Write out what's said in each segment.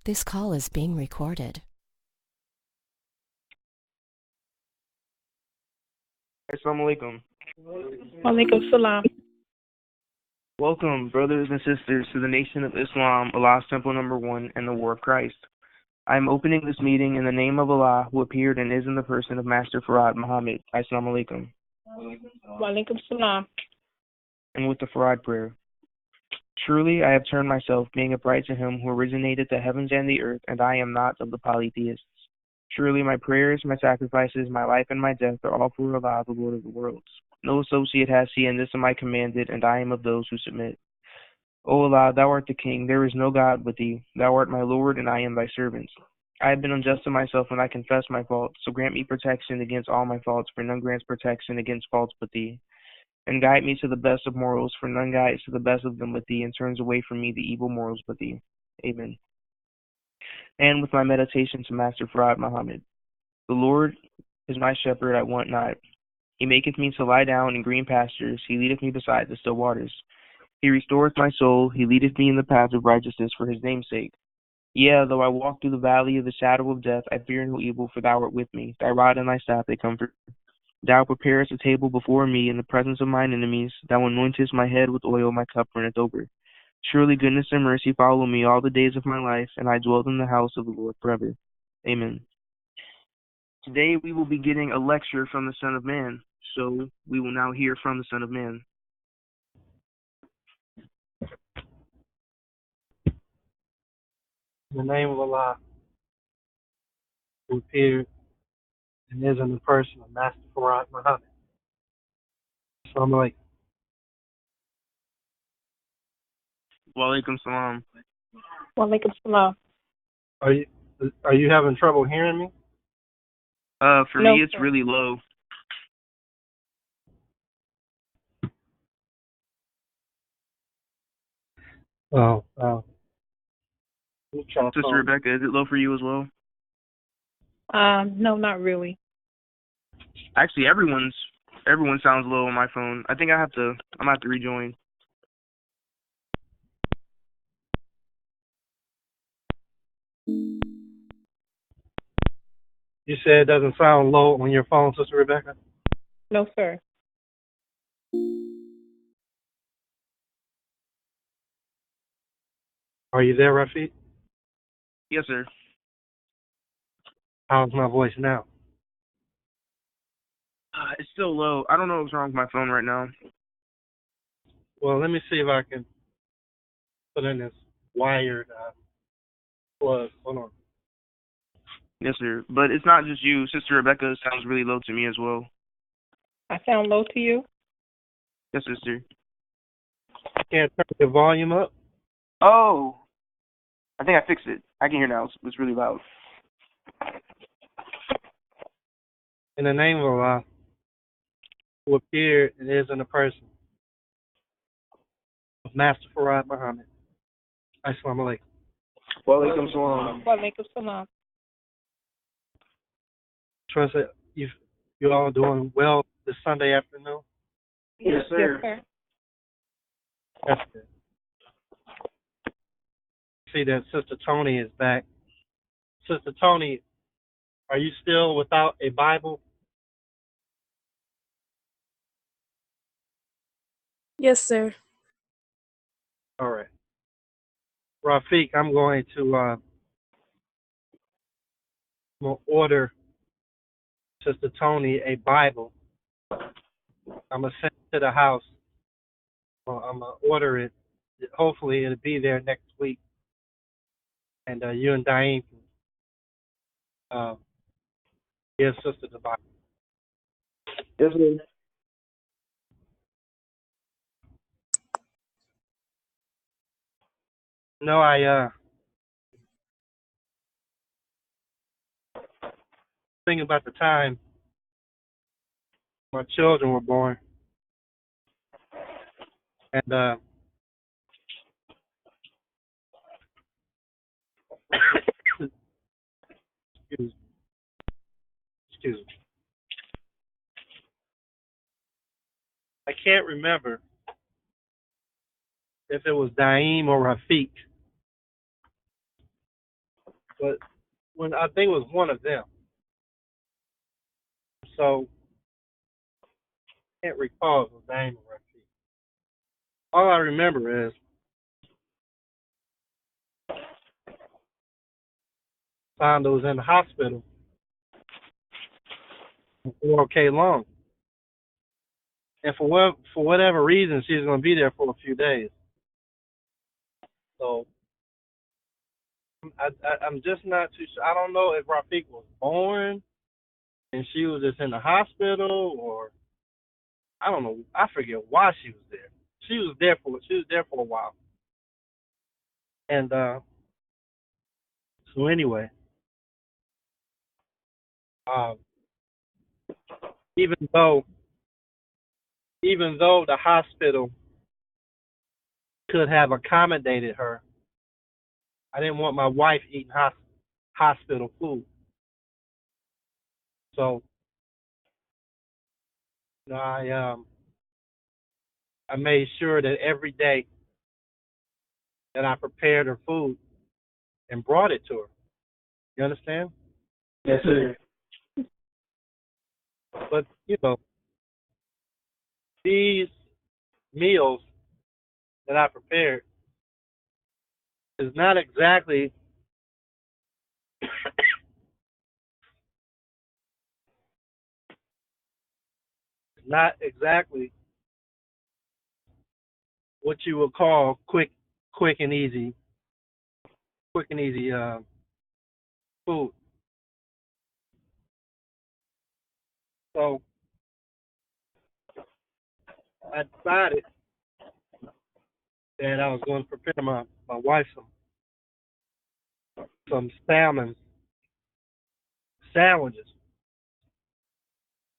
This call is being recorded. Assalamu alaikum. Walaikum salam. Welcome, brothers and sisters, to the Nation of Islam, Allah's Temple Number 1, and the War of Christ. I am opening this meeting in the name of Allah, who appeared and is in the person of Master Farad Muhammad. Assalamu alaikum. Walaikum salam. And with the Farad prayer. Truly, I have turned myself, being upright to him who originated the heavens and the earth, and I am not of the polytheists. Truly, my prayers, my sacrifices, my life, and my death are all for Allah, the Lord of the worlds. No associate has he, and this am I commanded, and I am of those who submit. O Allah, thou art the King, there is no God but thee. Thou art my Lord, and I am thy servant. I have been unjust to myself when I confess my faults, so grant me protection against all my faults, for none grants protection against faults but thee. And guide me to the best of morals, for none guides to the best of them but thee, and turns away from me the evil morals but thee. Amen. And with my meditation to Master Farad Muhammad. The Lord is my shepherd, I want not. He maketh me to lie down in green pastures, he leadeth me beside the still waters. He restoreth my soul, he leadeth me in the path of righteousness for his name's sake. Yea, though I walk through the valley of the shadow of death, I fear no evil, for thou art with me. Thy rod and thy staff, they comfort me. Thou preparest a table before me in the presence of mine enemies. Thou anointest my head with oil, my cup runneth over. Surely goodness and mercy follow me all the days of my life, and I dwell in the house of the Lord forever. Amen. Today we will be getting a lecture from the Son of Man, so we will now hear from the Son of Man. In the name of Allah, who appeared and is in the person of Master Farad Muhammad. Assalamu alaikum. Wa alaikum salam. Walaikum salam. Are you having trouble hearing me? For No, me it's sir. really low. Oh, let me try to Sister phone. Rebecca, is it low for you as well? No, not really. Actually, everyone sounds low on my phone. I think I'm gonna have to rejoin. You said it doesn't sound low on your phone, Sister Rebecca? No, sir. Are you there, Rafiq? Yes, sir. How's my voice now? It's still low. I don't know what's wrong with my phone right now. Well, let me see if I can put in this wired plug. Hold on. Yes, sir. But it's not just you. Sister Rebecca sounds really low to me as well. I sound low to you? Yes, sister. I can't turn the volume up. Oh, I think I fixed it. I can hear now. It's really loud. In the name of Allah, who appeared and is in the person of Master Farad Muhammad. Assalamu alaikum. Wa alaikum salam. Walaikum salam. Trust that you all doing well this Sunday afternoon. Yes, sir. Yes, sir. That's good. See that Sister Tony is back. Sister Tony, are you still without a Bible? Yes, sir. All right. Rafiq, I'm going to order Sister Tony a Bible. I'm going to send it to the house. I'm going to order it. Hopefully, it'll be there next week. And you and Diane can give Sister the Bible. Yes, sir. No, I thinking about the time my children were born, and excuse me. I can't remember if it was Daim or Rafiq but when I think it was one of them. So I can't recall the name of Rafiq. All I remember is Sandra was in the hospital for 4K long. And for whatever reason, she's going to be there for a few days. So I'm just not too sure. I don't know if Rafiq was born and she was just in the hospital, or I don't know. I forget why she was there. She was there for a while. And so anyway, um, even though the hospital could have accommodated her, I didn't want my wife eating hospital food. So, you know, I made sure that every day that I prepared her food and brought it to her. You understand? Yes, sir. But you know, these meals that I prepared is not exactly what you would call quick and easy food. So I decided that I was going to prepare my wife some salmon sandwiches.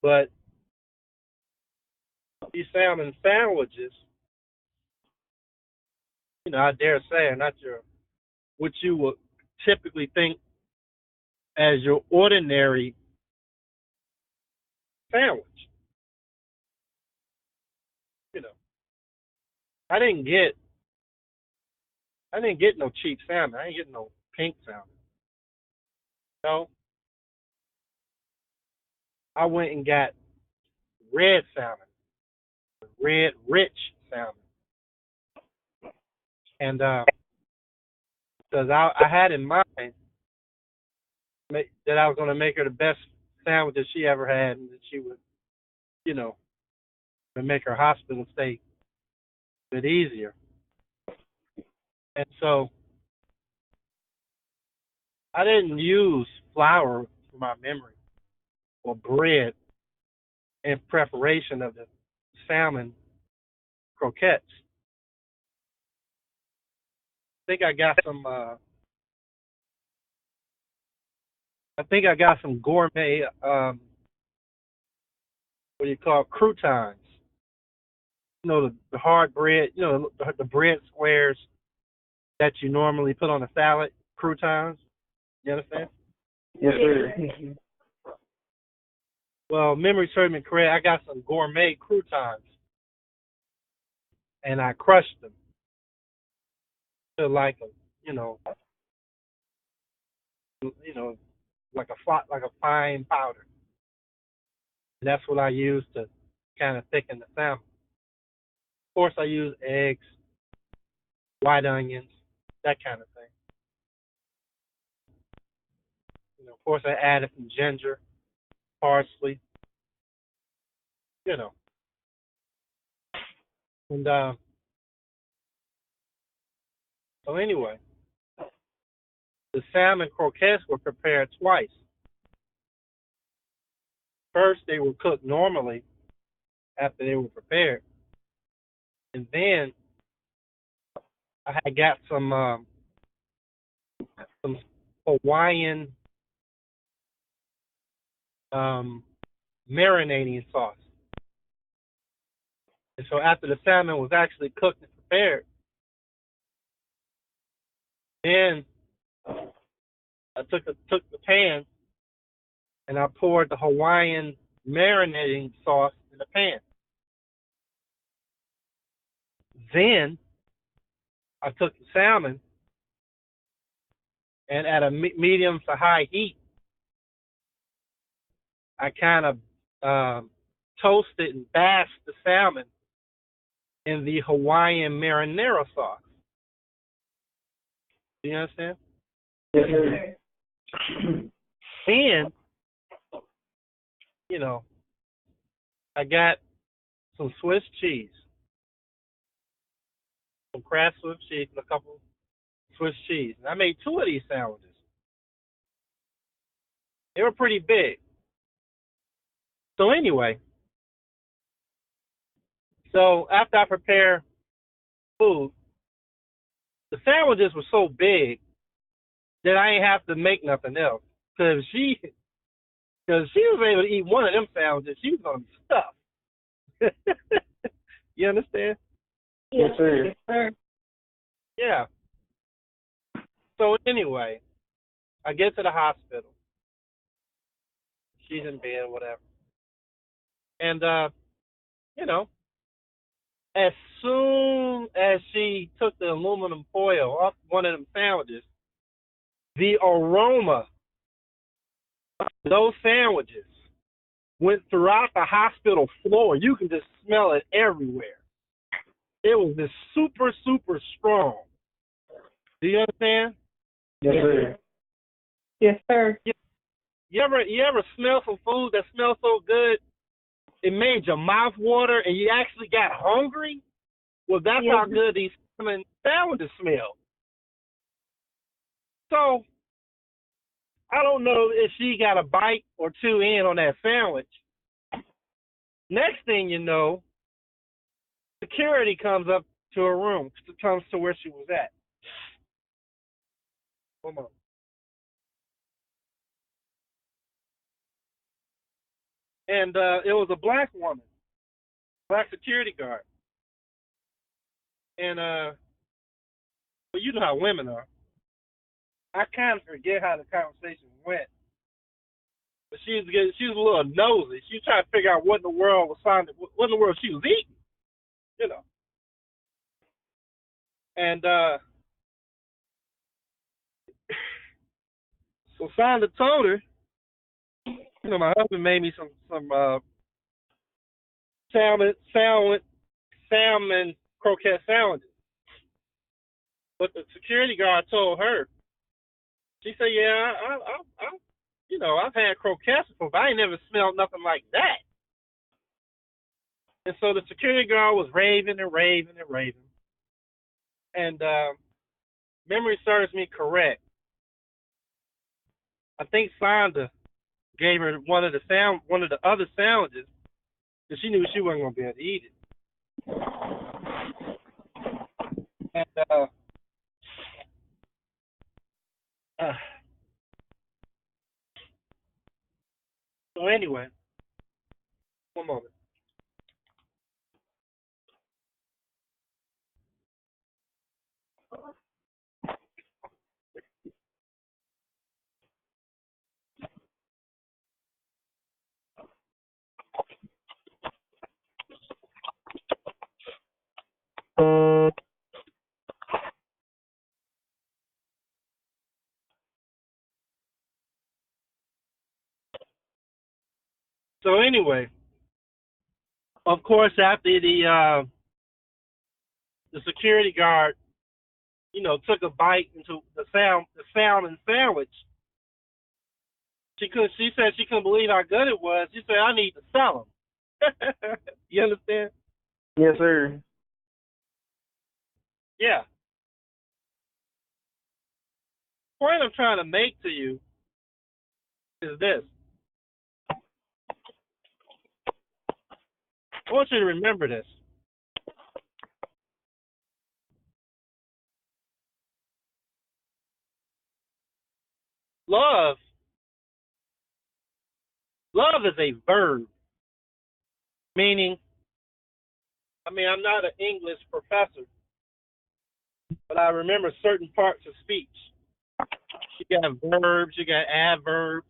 But these salmon sandwiches, you know, I dare say, are not what you would typically think as your ordinary sandwich. You know, I didn't get no cheap salmon. I didn't get no pink salmon. No, I went and got red salmon, red rich salmon, and because I had in mind that I was going to make her the best sandwich that she ever had, and that she would, you know, make her hospital stay a bit easier. And so I didn't use flour for my memory or bread in preparation of the salmon croquettes. I think I got some. Gourmet. What do you call it? Croutons? You know, the hard bread. You know, the bread squares that you normally put on a salad. Croutons. You understand? Yes, sir. Well, memory serves me correct. I got some gourmet croutons, and I crushed them to like a, like a fine powder. And that's what I use to kind of thicken the salmon. Of course, I use eggs, white onions, that kind of thing. You know, of course, I added some ginger, parsley. You know, and so anyway, the salmon croquettes were prepared twice. First, they were cooked normally after they were prepared, and then I had got some Hawaiian marinating sauce. And so after the salmon was actually cooked and prepared, then I took the pan and I poured the Hawaiian marinating sauce in the pan. Then I took the salmon and at a medium to high heat, I kind of toasted and bashed the salmon in the Hawaiian marinara sauce. Do you understand? Yes, sir. And, I got some Swiss cheese, some Kraft Swiss cheese, and a couple Swiss cheese. And I made 2 of these sandwiches. They were pretty big. So anyway, after I prepare food, the sandwiches were so big that I ain't have to make nothing else. Because she was able to eat one of them sandwiches, she was going to be stuffed. You understand? Yes, sir. Yes, sir. Yeah. So anyway, I get to the hospital. She's in bed, whatever. And, as soon as she took the aluminum foil off one of them sandwiches, the aroma of those sandwiches went throughout the hospital floor. You can just smell it everywhere. It was just super, super strong. Do you understand? Yes, sir. Yes, sir. You ever smell some food that smells so good it made your mouth water and you actually got hungry? Well, that's how good these salmon sandwiches smell. So I don't know if she got a bite or 2 in on that sandwich. Next thing you know, security comes up to her room, comes to where she was at. Come on. And it was a black woman, black security guard. And, well, you know how women are. I kind of forget how the conversation went. But she was a little nosy. She was trying to figure out what in the world she was eating, And so Sandra told her, my husband made me some salmon croquette sandwiches. But the security guard told her, she said, "Yeah, I've had croquettes before, but I ain't never smelled nothing like that." And so the security guard was raving and raving and raving. And memory serves me correct. I think Sandra gave her one of the other sandwiches because she knew she wasn't going to be able to eat it. And so anyway, one moment. So anyway, of course, after the security guard, took a bite into the salmon sandwich, she said she couldn't believe how good it was. She said, "I need to sell them." You understand? Yes, sir. Yeah. The point I'm trying to make to you is this. I want you to remember this. Love is a verb, meaning, I'm not an English professor, but I remember certain parts of speech. You got verbs, you got adverbs,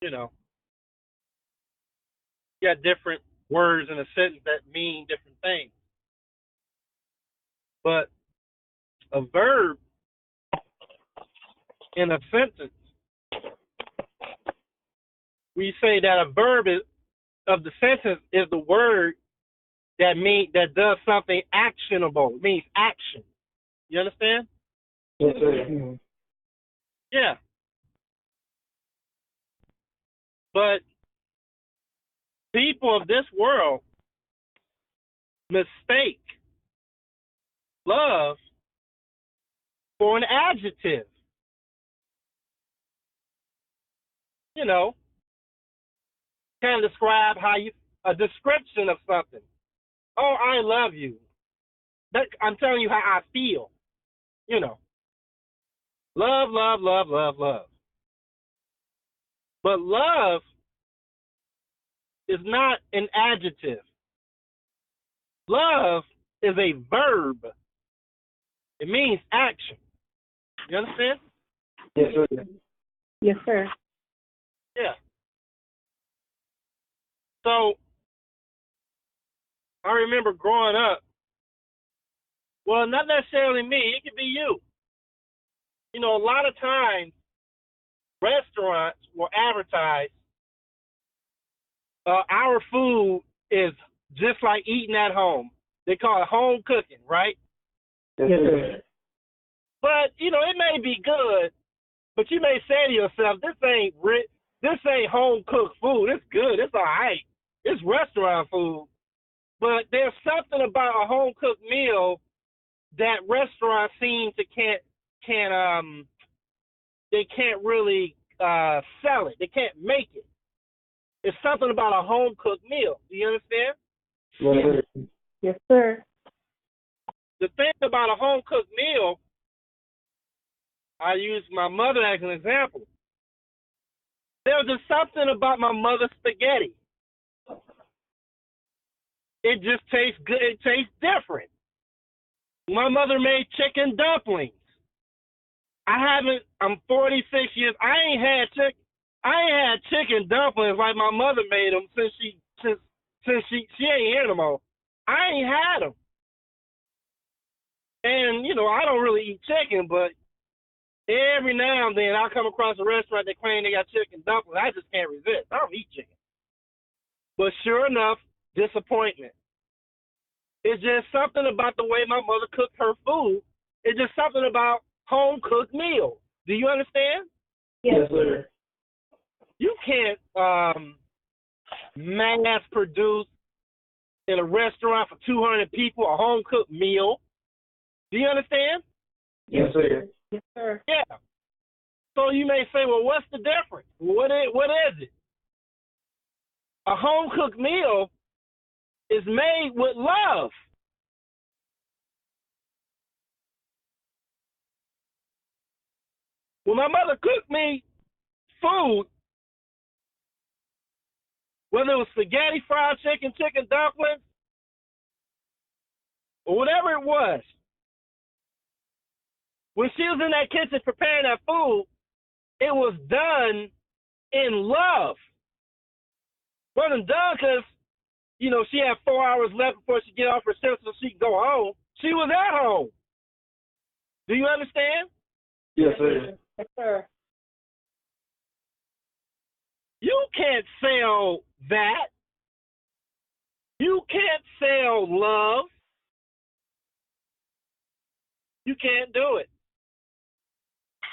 you got different words in a sentence that mean different things. But a verb in a sentence, we say that a verb of the sentence is the word that does something actionable. It means action. You understand? Yes, sir. Yeah. But people of this world mistake love for an adjective. You know, can describe a description of something. Oh, I love you. I'm telling you how I feel. You know, love, love, love, love, love. But love is not an adjective. Love is a verb. It means action. You understand? Yes, sir. Yes, sir. Yeah. So I remember growing up. Well, not necessarily me. It could be you. You know, a lot of times restaurants will advertise our food is just like eating at home. They call it home cooking, right? Yes, sir. But you know, it may be good, but you may say to yourself, this ain't home cooked food. It's good. It's all right. It's restaurant food. But there's something about a home cooked meal that restaurants seem to can't really sell it. They can't make it. It's something about a home cooked meal. Do you understand? Yes, sir. Yes, sir. The thing about a home cooked meal, I use my mother as an example. There's just something about my mother's spaghetti. It just tastes good. It tastes different. My mother made chicken dumplings. I'm 46 years. I ain't had chicken dumplings like my mother made them since she ain't here no more. I ain't had them. And, you know, I don't really eat chicken, but every now and then I'll come across a restaurant that claim they got chicken dumplings. I just can't resist. I don't eat chicken. But sure enough, disappointment. It's just something about the way my mother cooked her food. It's just something about home-cooked meals. Do you understand? Yes, sir. You can't mass produce in a restaurant for 200 people a home-cooked meal. Do you understand? Yes, sir. Yes, sir. Yeah. So you may say, well, what's the difference? What is it? A home-cooked meal is made with love. When my mother cooked me food, whether it was spaghetti, fried chicken, chicken dumplings, or whatever it was, when she was in that kitchen preparing that food, it was done in love. It wasn't done because, you know, she had 4 hours left before she get off her shift so she could go home. She was at home. Do you understand? Yes, sir. Yes, sir. You can't sell that. You can't sell love. You can't do it.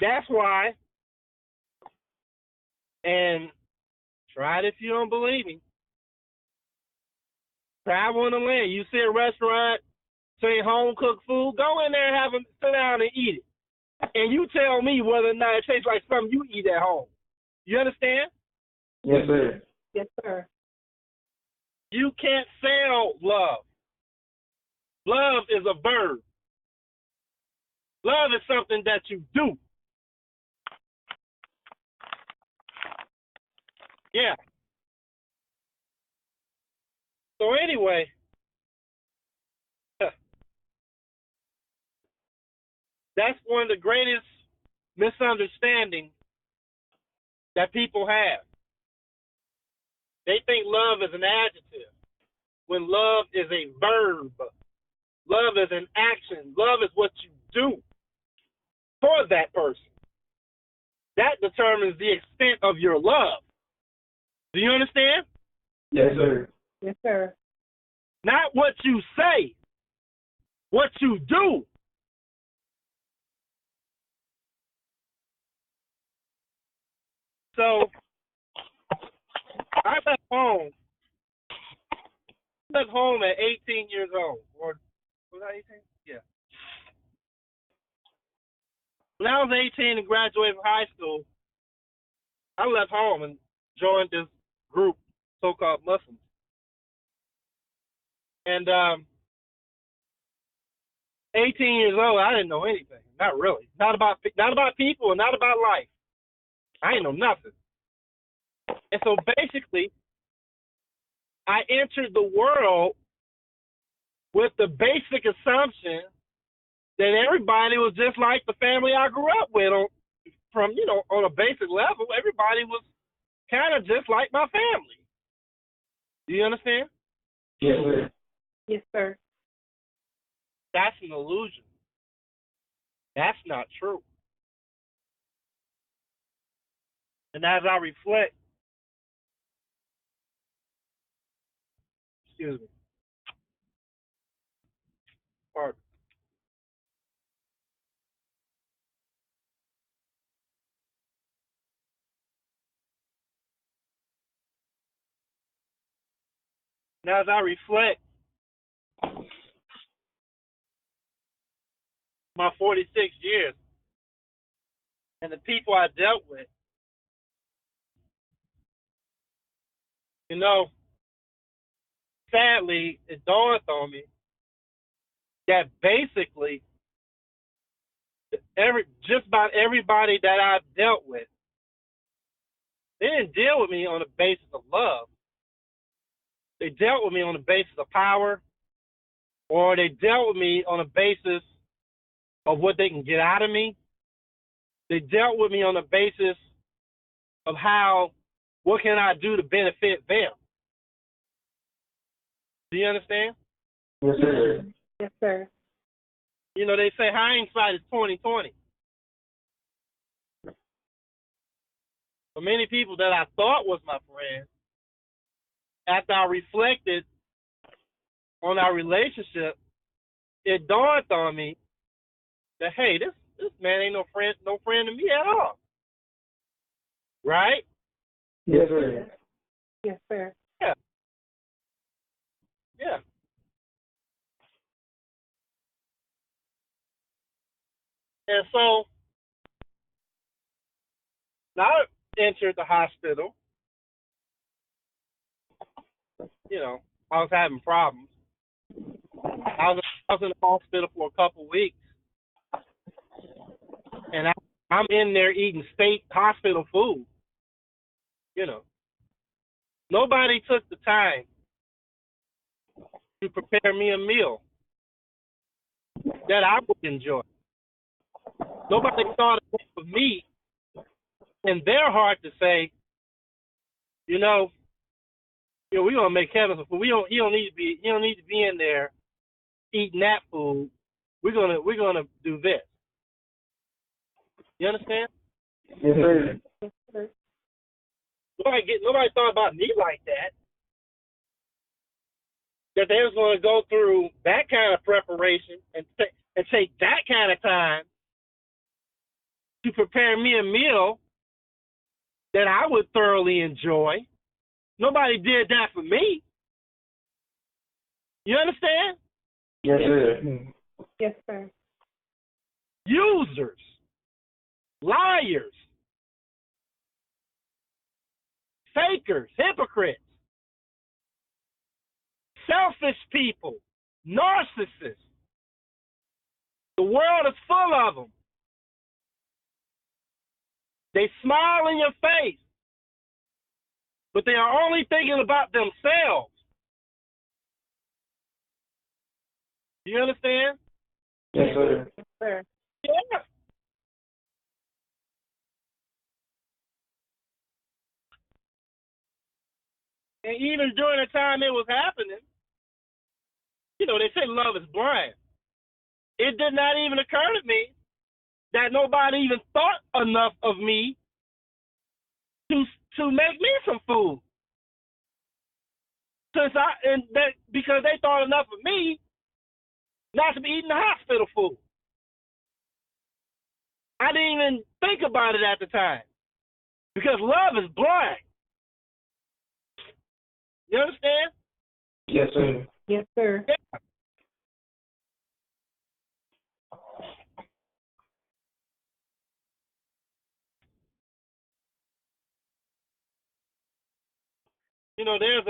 That's why, and try it if you don't believe me. Travel in the land. You see a restaurant, say home cooked food, go in there and have them sit down and eat it. And you tell me whether or not it tastes like something you eat at home. You understand? Yes, sir. Yes, sir. You can't sell love. Love is a verb. Love is something that you do. Yeah. So anyway, that's one of the greatest misunderstandings that people have. They think love is an adjective when love is a verb. Love is an action. Love is what you do for that person. that determines the extent of your love. Do you understand? Yes, sir. Yes, sir. Not what you say, what you do. So I left home. Left home at 18 years old. Or was I 18? Yeah. When I was 18 and graduated from high school, I left home and joined this group, so-called Muslims. And 18 years old, I didn't know anything. Not really. Not about people and not about life. I didn't know nothing. And so basically, I entered the world with the basic assumption that everybody was just like the family I grew up with. On a basic level, everybody was kind of just like my family. Do you understand? Yes, sir. Yes, sir. That's an illusion. That's not true. And as I reflect, excuse me, pardon. Now as I reflect my 46 years and the people I dealt with, sadly, it dawned on me that basically just about everybody that I've dealt with, they didn't deal with me on the basis of love. They dealt with me on the basis of power, or they dealt with me on the basis of what they can get out of me. They dealt with me on the basis of what can I do to benefit them. Do you understand? Yes, sir. Yes, sir. They say hindsight is 20/20. For many people that I thought was my friends, after I reflected on our relationship, it dawned on me that, hey, this man ain't no friend to me at all. Right? Yes, sir. Yes, sir. Yeah. Yeah. And so now I entered the hospital. I was having problems. I was in the hospital for a couple of weeks, and I'm in there eating state hospital food. Nobody took the time to prepare me a meal that I would enjoy. Nobody thought of me in their heart to say, we're gonna make heaven some food. He don't need to be in there eating that food. We're gonna do this. You understand? Yes, sir. Yes, sir. Nobody thought about me like that. That they was gonna go through that kind of preparation and take that kind of time to prepare me a meal that I would thoroughly enjoy. Nobody did that for me. You understand? Yes, sir. Yes, sir. Users, liars, fakers, hypocrites, selfish people, narcissists. The world is full of them. They smile in your face, but they are only thinking about themselves. Do you understand? Yes, sir. Yes, sir. Yeah. And even during the time it was happening, they say love is blind. It did not even occur to me that nobody even thought enough of me to make me some food. Because they thought enough of me not to be eating the hospital food. I didn't even think about it at the time because love is blind. You understand? Yes, sir. Yes, sir. Yeah. You know, there's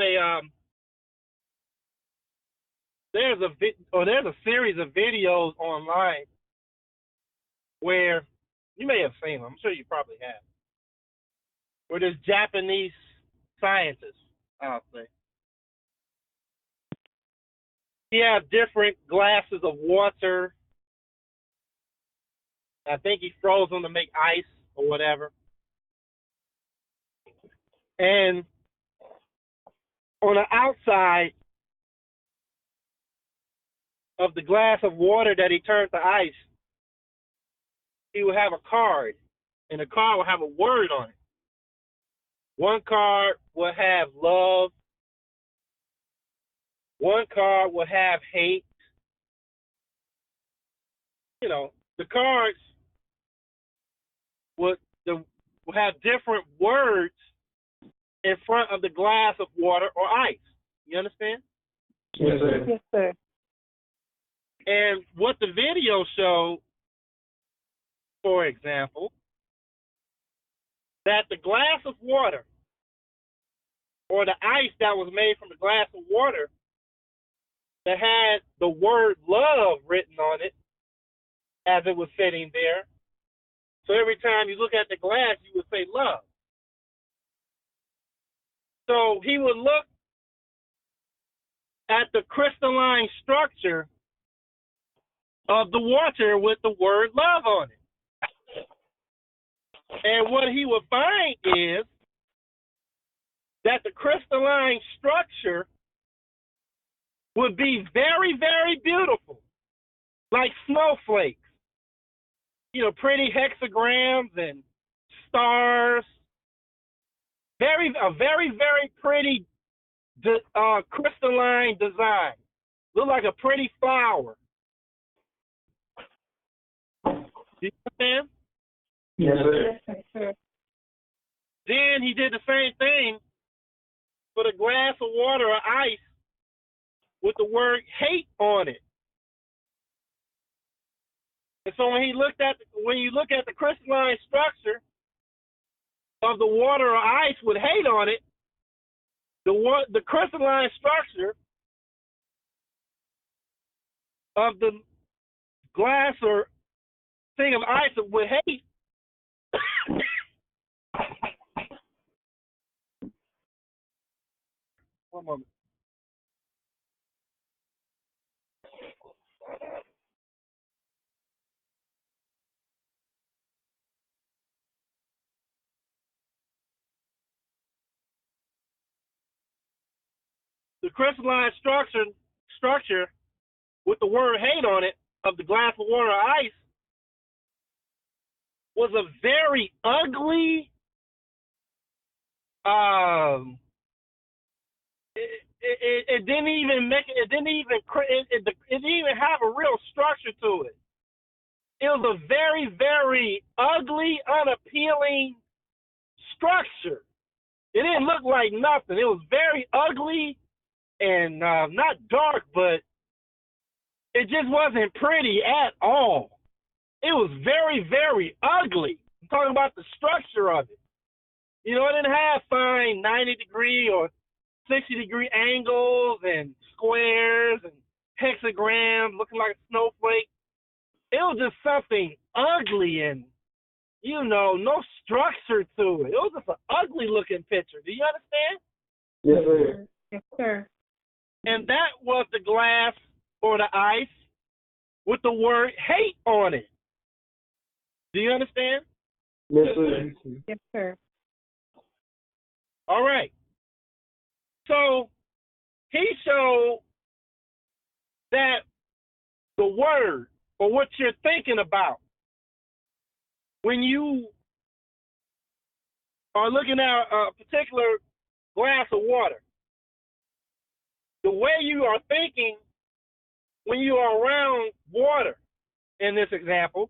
a series of videos online where you may have seen them. I'm sure you probably have. Where there's Japanese scientists, I'll say. He has different glasses of water. I think he froze them to make ice or whatever. And on the outside of the glass of water that he turned to ice, he would have a card, and the card would have a word on it. One card would have love. One card would have hate. You know, the cards would have different words in front of the glass of water or ice. You understand? Yes, sir. Yes, sir. And what the video showed, for example, that the glass of water or the ice that was made from the glass of water that had the word love written on it as it was sitting there. So every time you look at the glass, you would say love. So he would look at the crystalline structure of the water with the word love on it. And what he would find is that the crystalline structure would be very, very beautiful, like snowflakes. You know, pretty hexagrams and stars. A very, very pretty crystalline design. Look like a pretty flower. You understand? Yes, sir. Yes, sir. Then he did the same thing for the glass of water or ice with the word hate on it. And so when you look at the crystalline structure of the water or ice with hate on it, the crystalline structure of the glass or thing of ice with hate one moment. The crystalline structure with the word hate on it of the glass of water or ice was a very ugly, it didn't even make it. It didn't even have a real structure to it. It was a very, very ugly, unappealing structure. It didn't look like nothing. It was very ugly and not dark, but it just wasn't pretty at all. It was very, very ugly. I'm talking about the structure of it. You know, it didn't have fine 90-degree or 60-degree angles and squares and hexagrams looking like a snowflake. It was just something ugly and, you know, no structure to it. It was just an ugly looking picture. Do you understand? Yes, sir. Yes, sir. And that was the glass or the ice with the word hate on it. Do you understand? Yes, sir. Yes, sir. All right. So he showed that the word or what you're thinking about when you or looking at a particular glass of water, the way you are thinking when you are around water, in this example,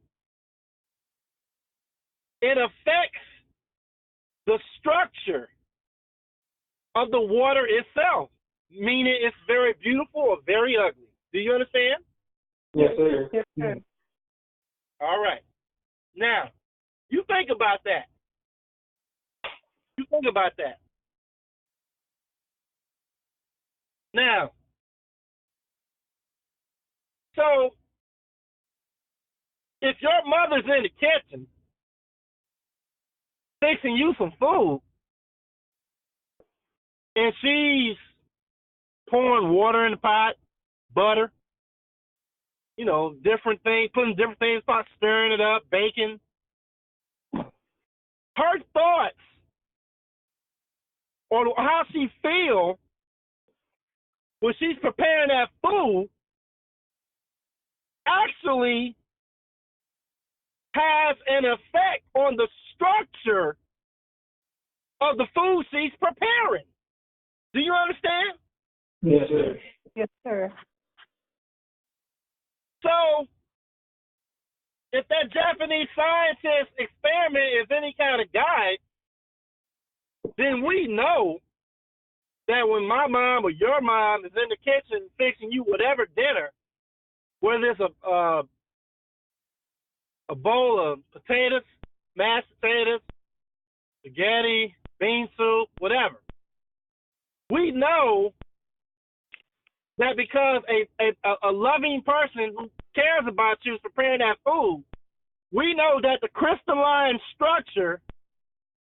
it affects the structure of the water itself, meaning it's very beautiful or very ugly. Do you understand? Yes, sir. Yes, sir. All right. Now, you think about that. You think about that. Now, so if your mother's in the kitchen fixing you some food and she's pouring water in the pot, butter, different things, putting different things, pot, stirring it up, baking, her thoughts or how she feels when she's preparing that food actually has an effect on the structure of the food she's preparing. Do you understand? Yes, sir. Yes, sir. So, if that Japanese scientist experiment is any kind of guide, then we know that when my mom or your mom is in the kitchen fixing you whatever dinner, whether it's a bowl of potatoes, mashed potatoes, spaghetti, bean soup, whatever, we know that because a loving person who cares about you is preparing that food, we know that the crystalline structure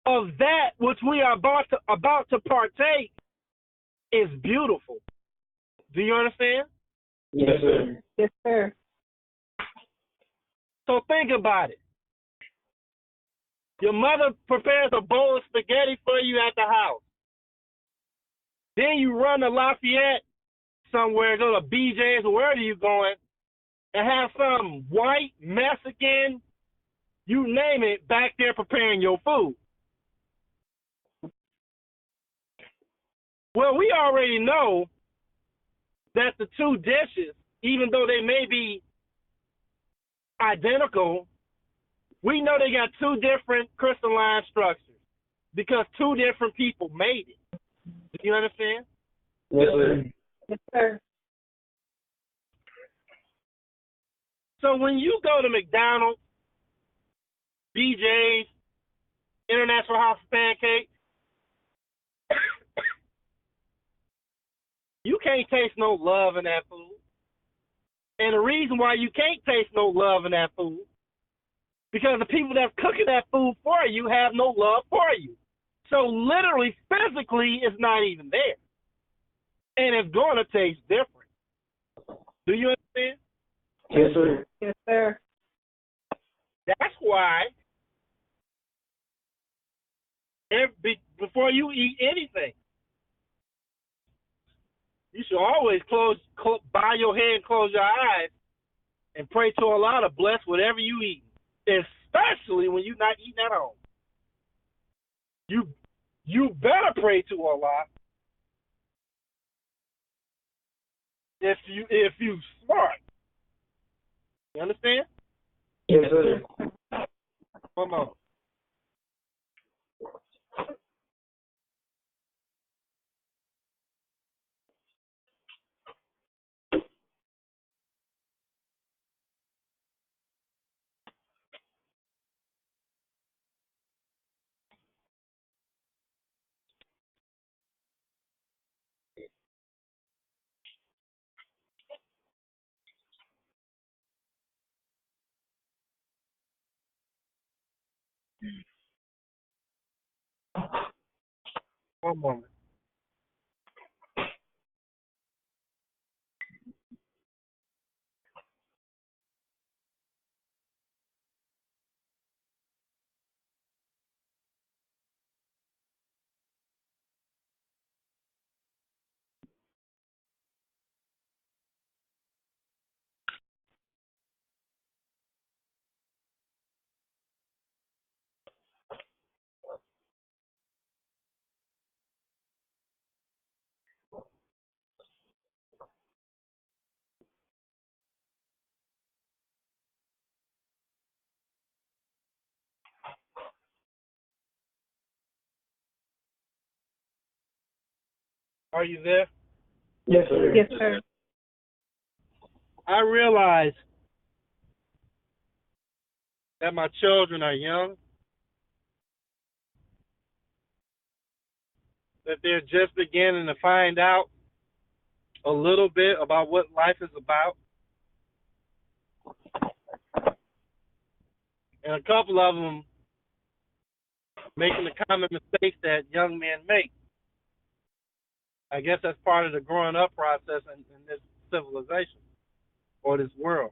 of that which we are about to partake is beautiful. Do you understand? Yes, sir. Yes, sir. So think about it. Your mother prepares a bowl of spaghetti for you at the house. Then you run to Lafayette somewhere, go to BJ's or wherever you're going, and have some white Mexican, you name it, back there preparing your food. Well, we already know that the two dishes, even though they may be identical, we know they got two different crystalline structures because two different people made it. Do you understand? Yes, sir. Yes, sir. So when you go to McDonald's, BJ's, International House of Pancakes, you can't taste no love in that food. And the reason why you can't taste no love in that food, because the people that's cooking that food for you have no love for you. So literally, physically, it's not even there. And it's going to taste different. Do you understand? Yes, sir. Yes, sir. That's why before you eat anything, you should always bow your head and close your eyes and pray to Allah to bless whatever you eat, especially when you're not eating at home. You better pray to Allah if you smart. You understand? Yes, sir. One moment. One moment. Are you there? Yes, sir. Yes, sir. I realize that my children are young, that they're just beginning to find out a little bit about what life is about. And a couple of them making the common mistakes that young men make. I guess that's part of the growing up process in this civilization or this world.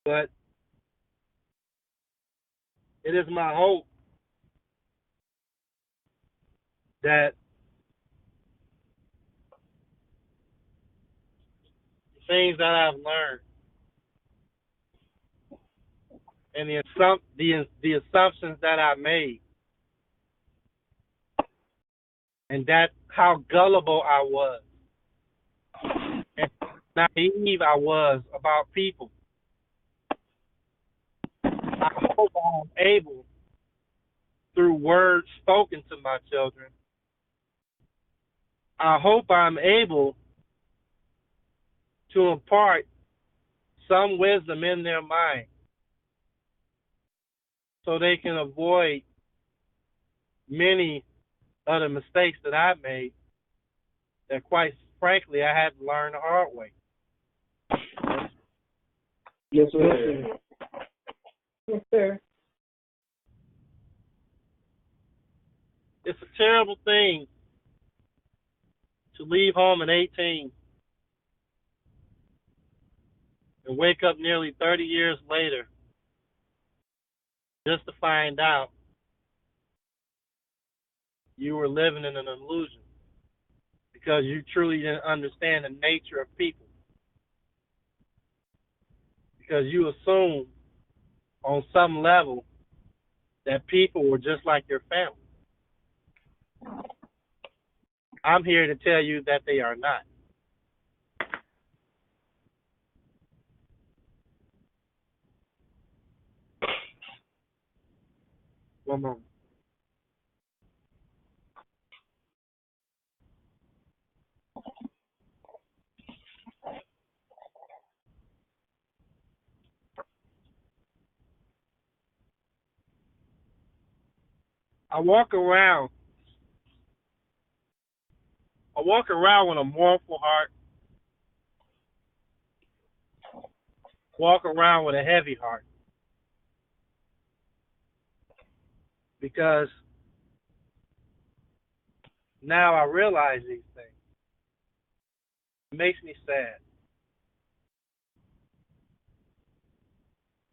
But it is my hope that the things that I've learned and the assumptions that I made and that how gullible I was and naive I was about people, I hope I'm able, through words spoken to my children, I hope I'm able to impart some wisdom in their mind so they can avoid many of the mistakes that I made that, quite frankly, I had to learn the hard way. Yes, sir. Yes, sir. It's a terrible thing to leave home at 18 and wake up nearly 30 years later just to find out you were living in an illusion because you truly didn't understand the nature of people. Because you assumed on some level that people were just like your family. I'm here to tell you that they are not. One moment. I walk around with a mournful heart, walk around with a heavy heart. Because now I realize these things. It makes me sad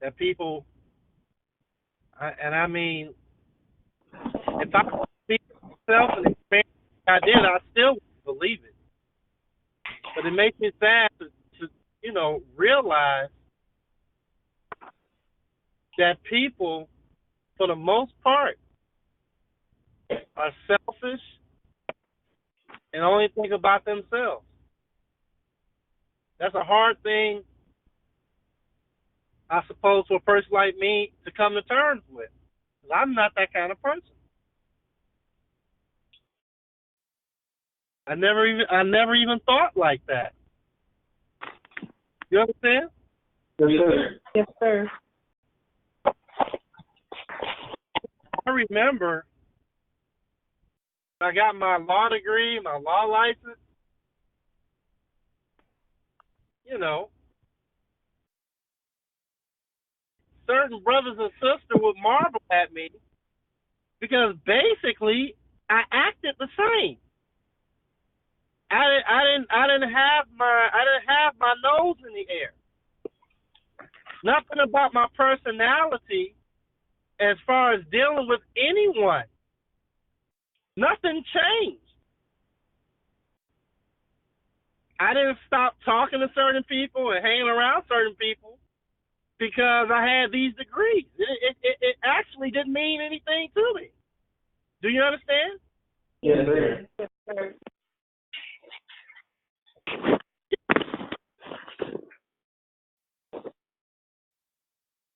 that people, and I mean, if I could speak for myself and experience what I did, I still wouldn't believe it. But it makes me sad to realize that people, for the most part, are selfish and only think about themselves. That's a hard thing, I suppose, for a person like me to come to terms with. 'Cause I'm not that kind of person. I never even thought like that. You understand? Yes, sir. Yes, sir. I remember I got my law degree, my law license. Certain brothers and sisters would marvel at me because basically I acted the same. I didn't have my nose in the air. Nothing about my personality as far as dealing with anyone. Nothing changed. I didn't stop talking to certain people and hanging around certain people because I had these degrees. It actually didn't mean anything to me. Do you understand? Yes, sir. Yes, sir.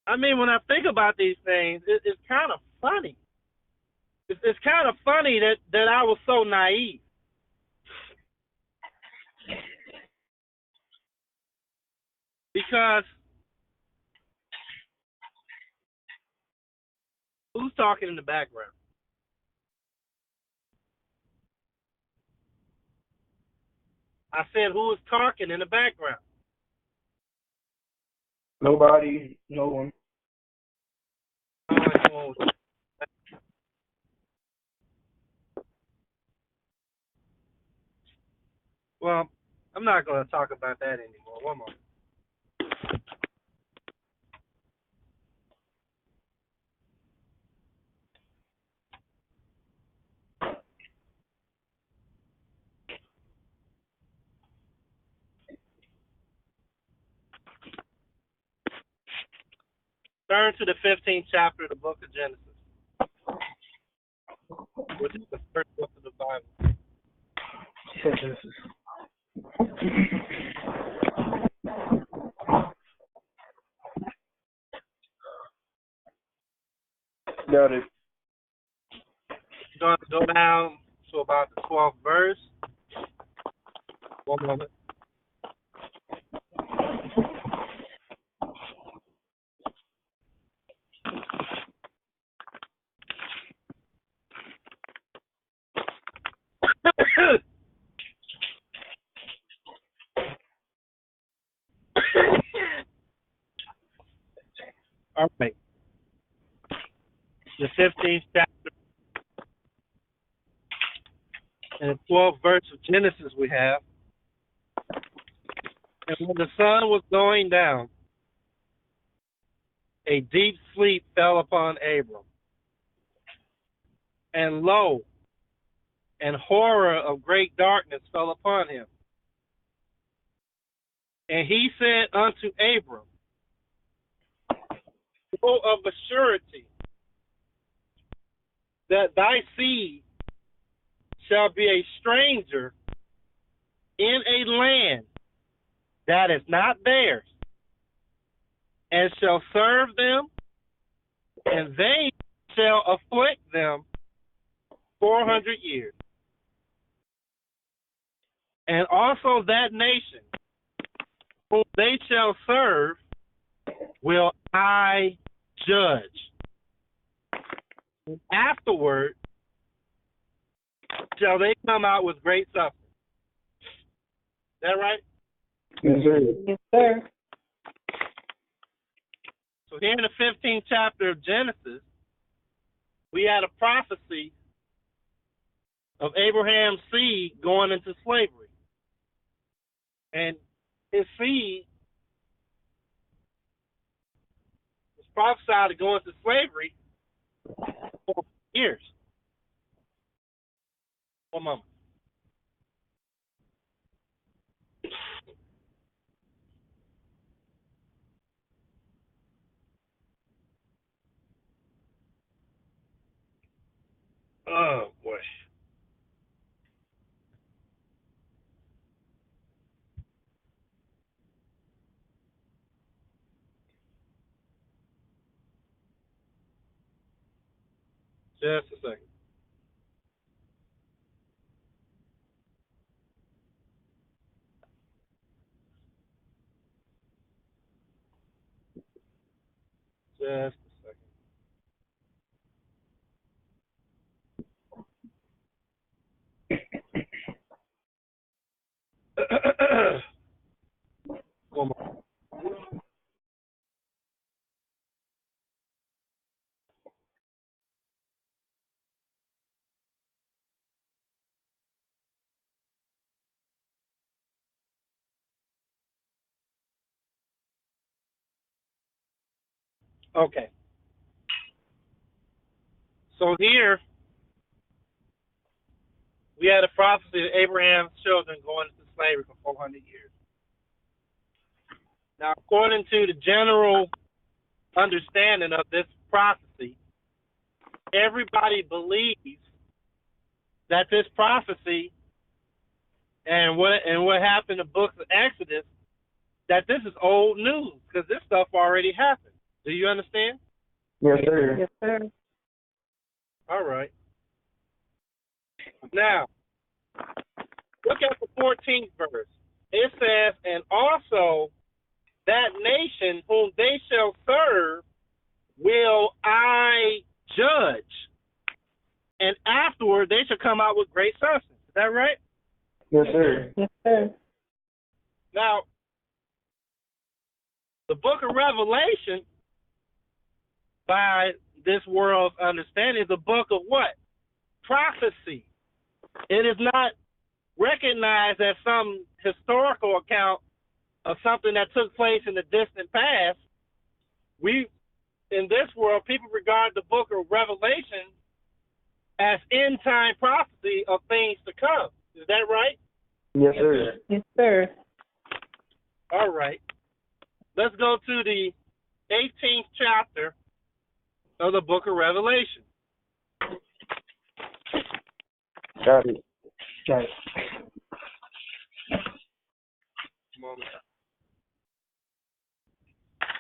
I mean, when I think about these things, it's kind of funny. It's kind of funny that I was so naive. Because who's talking in the background? I said, who is talking in the background? Nobody, no one. Well, I'm not going to talk about that anymore. One moment. Turn to the 15th chapter of the book of Genesis, which is the first book of the Bible. Genesis. Got it. Going to go down to about the 12th verse. One moment. All right. The 15th chapter and the 12th verse of Genesis we have. And when the sun was going down, a deep sleep fell upon Abram. And lo, and horror of great darkness fell upon him. And he said unto Abram, know of a surety that thy seed shall be a stranger in a land that is not theirs, and shall serve them, and they shall afflict them 400 years. And also that nation whom they shall serve will I judge. And afterward shall they come out with great suffering. Is that right? Yes, sir. Yes, sir. So here in the 15th chapter of Genesis, we had a prophecy of Abraham's seed going into slavery. And his seed was prophesied to go into slavery for years. One moment. Oh, boy. Just a second. Just a second. One moment. Okay. So here we had a prophecy of Abraham's children going into slavery for 400 years. Now, according to the general understanding of this prophecy, everybody believes that this prophecy and what happened in the book of Exodus, that this is old news because this stuff already happened. Do you understand? Yes, sir. Yes, sir. All right. Now, look at the 14th verse. It says, and also that nation whom they shall serve will I judge. And afterward they shall come out with great substance. Is that right? Yes, sir. Yes, sir. Now, the book of Revelation, by this world's understanding, is a book of what? Prophecy. It is not recognized as some historical account of something that took place in the distant past. In this world, people regard the book of Revelation as end-time prophecy of things to come. Is that right? Yes, sir. Yes, sir. All right. Let's go to the 18th chapter of the book of Revelation. Got it. Got it.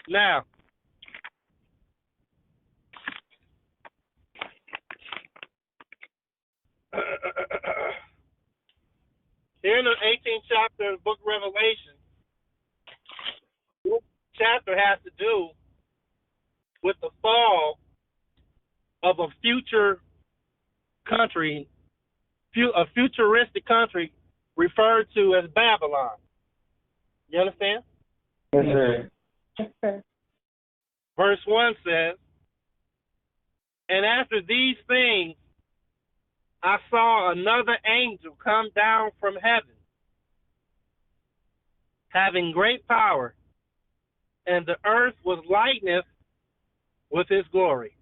Now, here in the 18th chapter of the book of Revelation, this chapter has to do with the fall of a future country, a futuristic country referred to as Babylon. You understand? Yes, sir. Yes, sir. Verse 1 says, and after these things, I saw another angel come down from heaven, having great power, and the earth was lightened with his glory.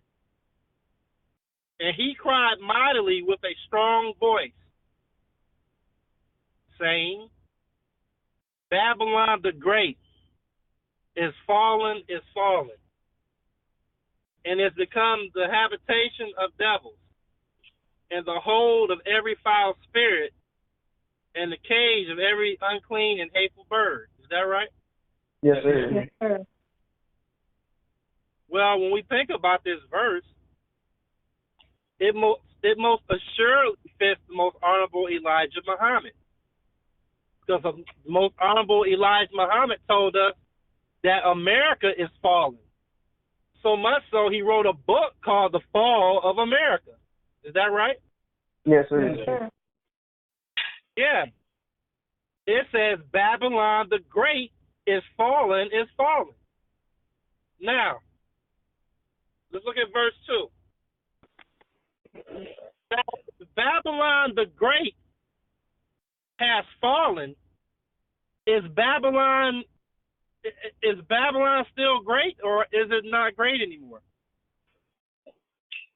And he cried mightily with a strong voice, saying, Babylon the Great is fallen, and is become the habitation of devils, and the hold of every foul spirit, and the cage of every unclean and hateful bird. Is that right? Yes, sir. Yes, sir. Well, when we think about this verse, it most assuredly fits the most honorable Elijah Muhammad. Because the most honorable Elijah Muhammad told us that America is fallen. So much so, he wrote a book called The Fall of America. Is that right? Yes, sir. Yes, sir. Yeah. It says Babylon the Great is fallen, Now, let's look at verse 2. Babylon the Great has fallen. Is Babylon still great, or is it not great anymore?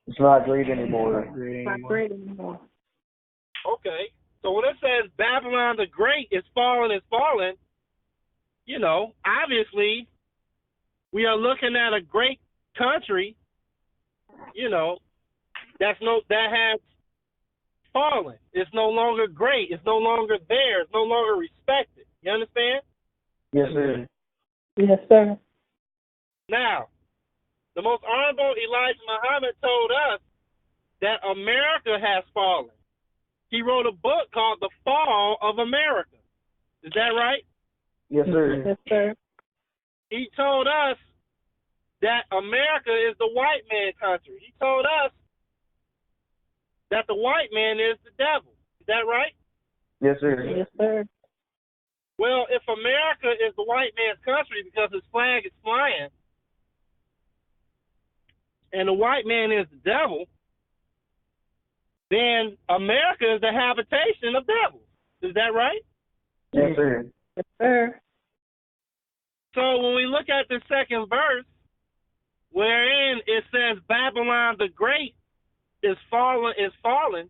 It's not great anymore. Not great anymore. Okay. So when it says Babylon the Great is fallen, obviously we are looking at a great country, that has fallen. It's no longer great. It's no longer there. It's no longer respected. You understand? Yes, sir. Yes, sir. Now, the most honorable Elijah Muhammad told us that America has fallen. He wrote a book called The Fall of America. Is that right? Yes, sir. Yes, sir. He told us that America is the white man country. He told us that the white man is the devil. Is that right? Yes, sir. Yes, sir. Well, if America is the white man's country because his flag is flying, and the white man is the devil, then America is the habitation of devils. Is that right? Yes, sir. Yes, sir. So when we look at the second verse, wherein it says Babylon the Great is fallen,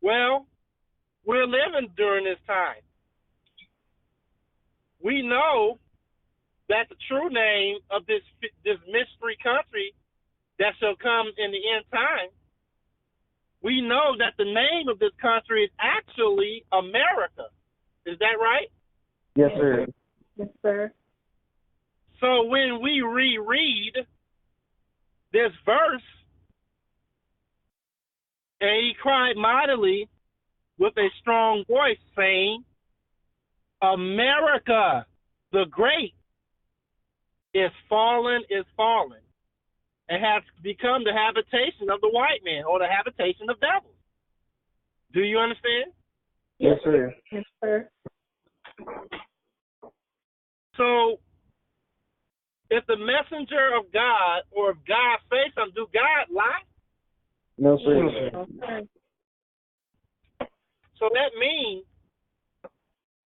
well, we're living during this time. We know that the true name of this mystery country that shall come in the end time, we know that the name of this country is actually America. Is that right? Yes, sir. Yes, sir. So when we reread this verse And he cried mightily with a strong voice, saying, America the Great is fallen, and has become the habitation of the white man, or the habitation of devils. Do you understand? Yes, sir. Yes, sir. So, if the messenger of God, or if God say something, do God lie? No, sir. No, sir. So that means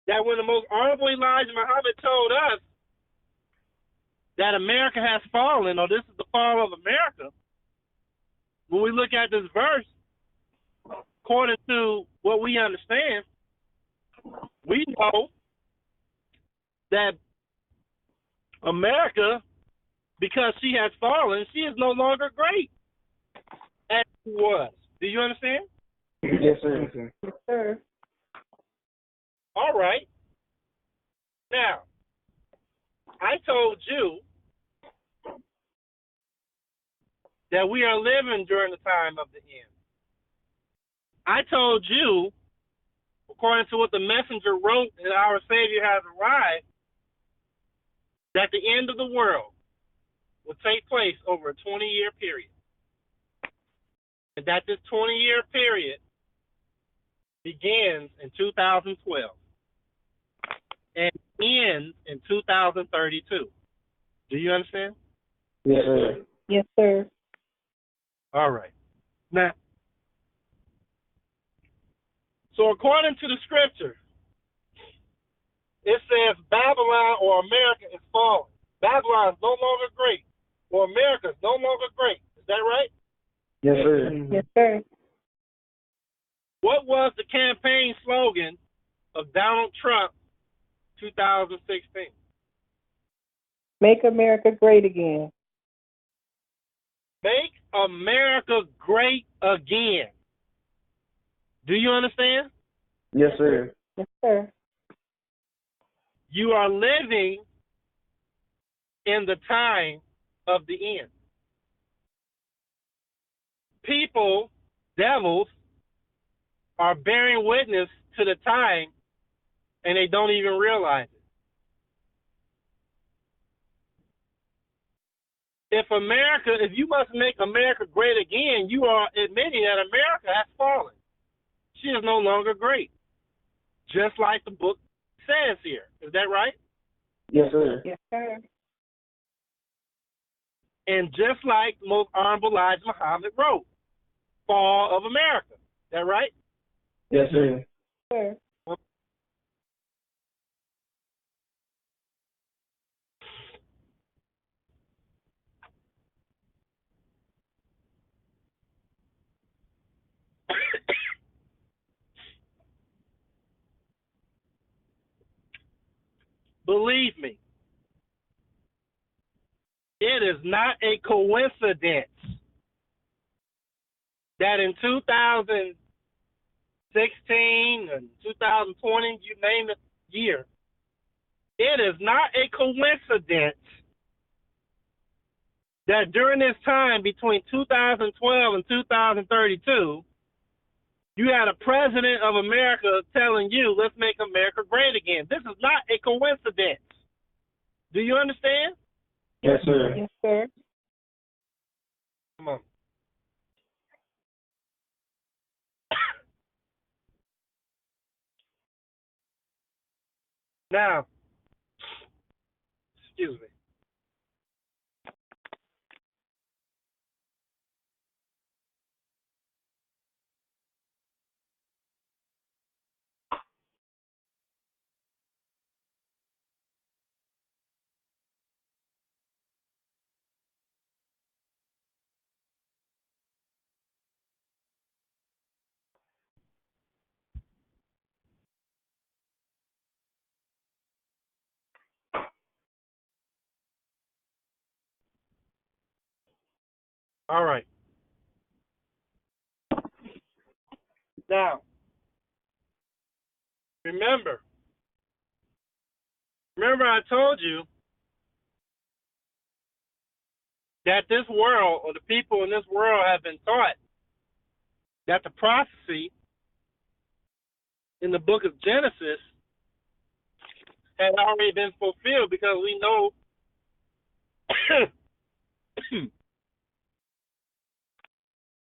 that when the most honorable Elijah Muhammad told us that America has fallen, or this is the fall of America, when we look at this verse, according to what we understand, we know that America, because she has fallen, she is no longer great as she was. Do you understand? Yes, sir. Yes, sir. All right. Now, I told you that we are living during the time of the end. I told you, according to what the messenger wrote, that our Savior has arrived, that the end of the world will take place over a 20-year period. And that this 20-year period begins in 2012 and ends in 2032. Do you understand? Yes, sir. Yes, sir. All right. Now, so according to the scripture, it says Babylon, or America, is fallen. Babylon is no longer great, or America is no longer great. Is that right? Yes, sir. Yes, sir. What was the campaign slogan of Donald Trump 2016? Make America great again. Make America great again. Do you understand? Yes, sir. Yes, sir. You are living in the time of the end. People, devils, are bearing witness to the time, and they don't even realize it. If you must make America great again, you are admitting that America has fallen. She is no longer great, just like the book says here. Is that right? Yes, sir. Yes, sir. And just like the most honorable Elijah Muhammad wrote, fall of America. Is that right? Yes, sir. Sir. Believe me, it is not a coincidence that in 2016 and 2020, you name it, year, it is not a coincidence that during this time between 2012 and 2032, you had a president of America telling you, let's make America great again. This is not a coincidence. Do you understand? Yes, sir. Yes, sir. Come on. Now, excuse me. All right. Now, remember I told you that this world, or the people in this world, have been taught that the prophecy in the book of Genesis had already been fulfilled, because we know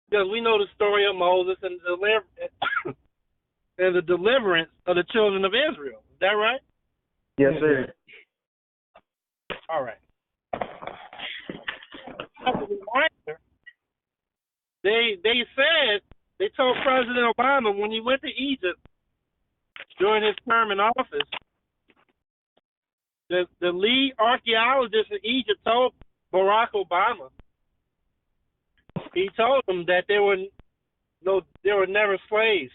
because we know the story of Moses and the deliverance of the children of Israel. Is that right? Yes, sir. All right. As a reminder, they told President Obama when he went to Egypt during his term in office, the lead archaeologist in Egypt told Barack Obama, he told him that there were never slaves,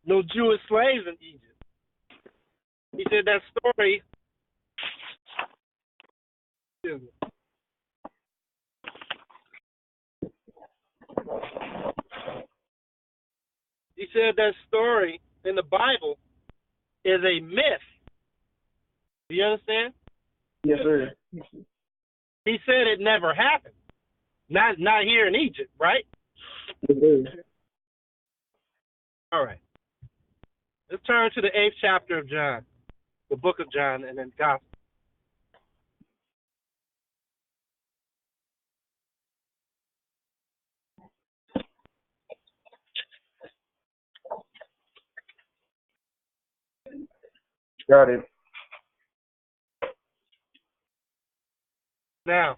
no Jewish slaves in Egypt. He said that story. He said that story in the Bible is a myth. Do you understand? Yes, sir. He said it never happened. Not here in Egypt, right? Yes, sir. All right. Let's turn to the 8th chapter of John, the book of John, and then Gospel. Got it. Now,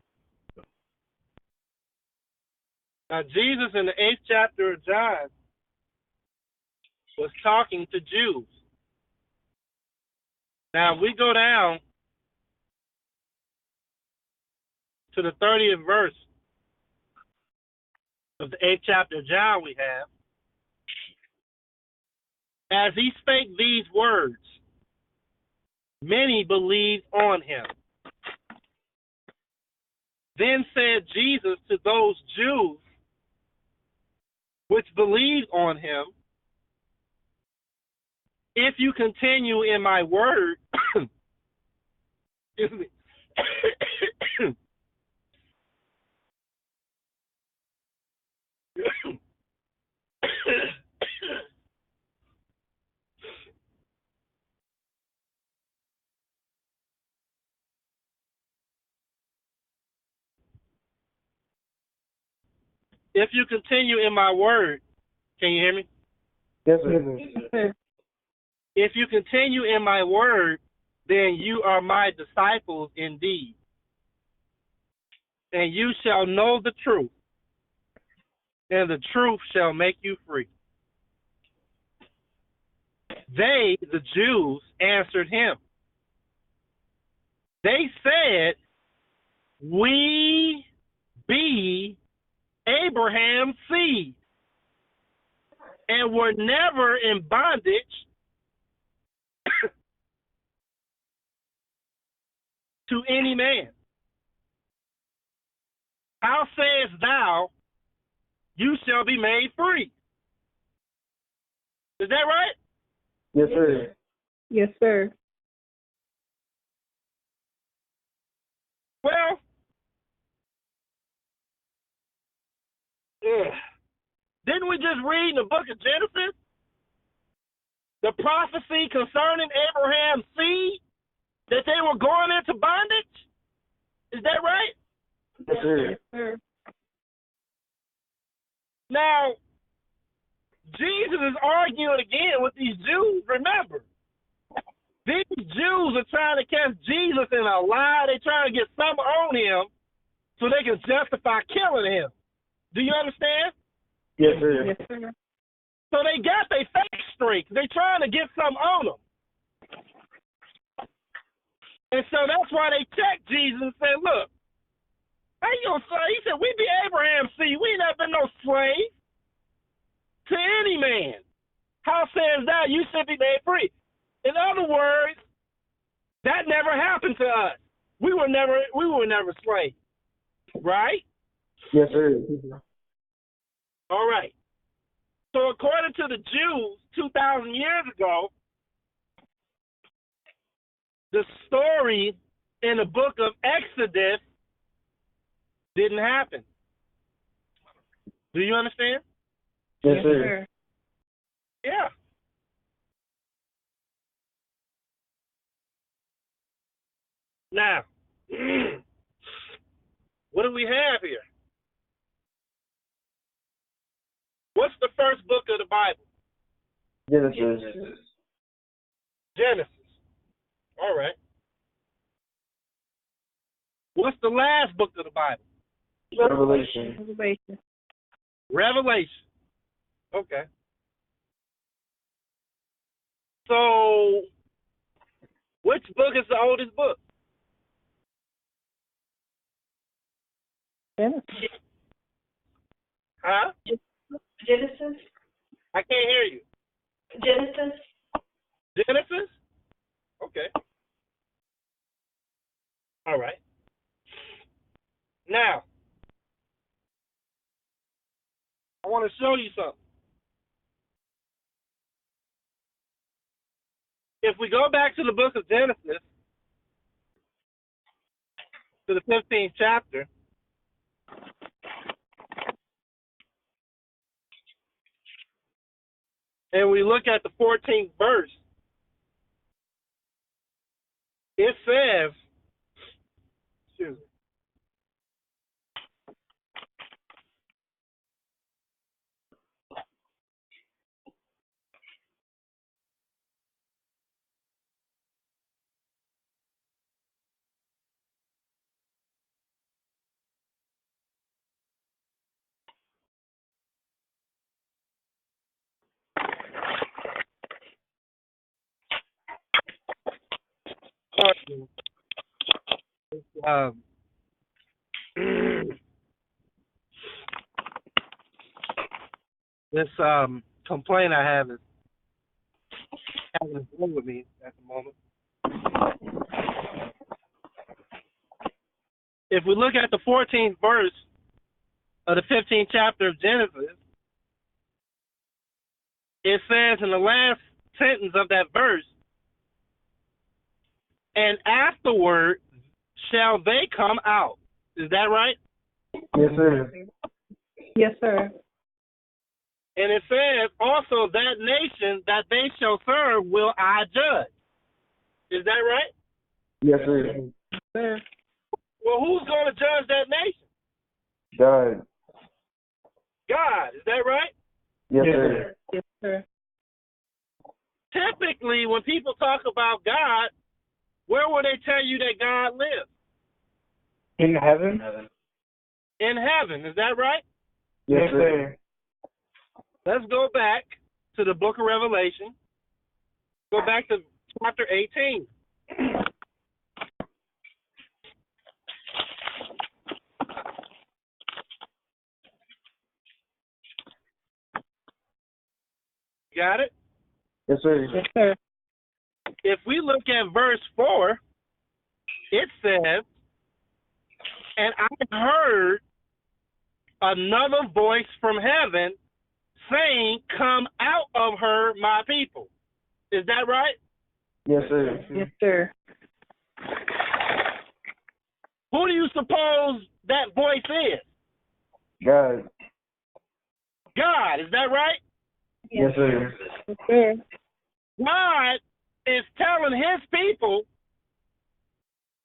Jesus in the 8th chapter of John was talking to Jews. Now, we go down to the 30th verse of the 8th chapter of John we have. As he spake these words, many believed on him. Then said Jesus to those Jews which believed on him, if you continue in my word, excuse me, if you continue in my word, can you hear me? Yes, sir. If you continue in my word, then you are my disciples indeed. And you shall know the truth, and the truth shall make you free. They, the Jews, answered him. They said, we be Abraham's seed, and were never in bondage to any man. How sayest thou, you shall be made free? Is that right? Yes, sir. Yes, sir. Well, didn't we just read in the book of Genesis the prophecy concerning Abraham's seed, that they were going into bondage? Is that right? Yes, sir. Yes, sir. Now, Jesus is arguing again with these Jews. Remember, these Jews are trying to catch Jesus in a lie. They're trying to get some on him so they can justify killing him. Do you understand? Yes, sir. Yes, sir. So they got their facts straight. They're trying to get some on them. And so that's why they checked Jesus and said, look, how you gonna say? He said, we be Abraham's seed. We ain't never been no slave to any man. How says thou, you should be made free? In other words, that never happened to us. We were never slaves. Right? Yes, sir. All right. So according to the Jews 2,000 years ago, the story in the book of Exodus didn't happen. Do you understand? Yes, sir. Yeah. Now, what do we have here? What's the first book of the Bible? Genesis. Genesis. All right. What's the last book of the Bible? Revelation. Revelation. Okay. So, which book is the oldest book? Genesis. Huh? Genesis? I can't hear you. Genesis? Genesis? Okay. All right. Now, I want to show you something. If we go back to the book of Genesis, to the 15th chapter, and we look at the 14th verse, it says, excuse me, um, this complaint I have is having a deal with me at the moment. If we look at the 14th verse of the 15th chapter of Genesis, it says in the last sentence of that verse, and afterward shall they come out. Is that right? Yes, sir. Yes, sir. And it says also that nation that they shall serve will I judge. Is that right? Yes, sir. Yes, sir. Well, who's going to judge that nation? God. God. Is that right? Yes, sir. Yes, sir. Typically, when people talk about God, where will they tell you that God lives? In heaven? In heaven. Is that right? Yes, sir. Let's go back to the book of Revelation. Go back to chapter 18. Got it? Yes, sir. Yes, sir. If we look at verse 4, it says, and I heard another voice from heaven saying, come out of her, my people. Is that right? Yes, sir. Yes, sir. Who do you suppose that voice is? God. God. Is that right? Yes, sir. Yes, sir. God is telling his people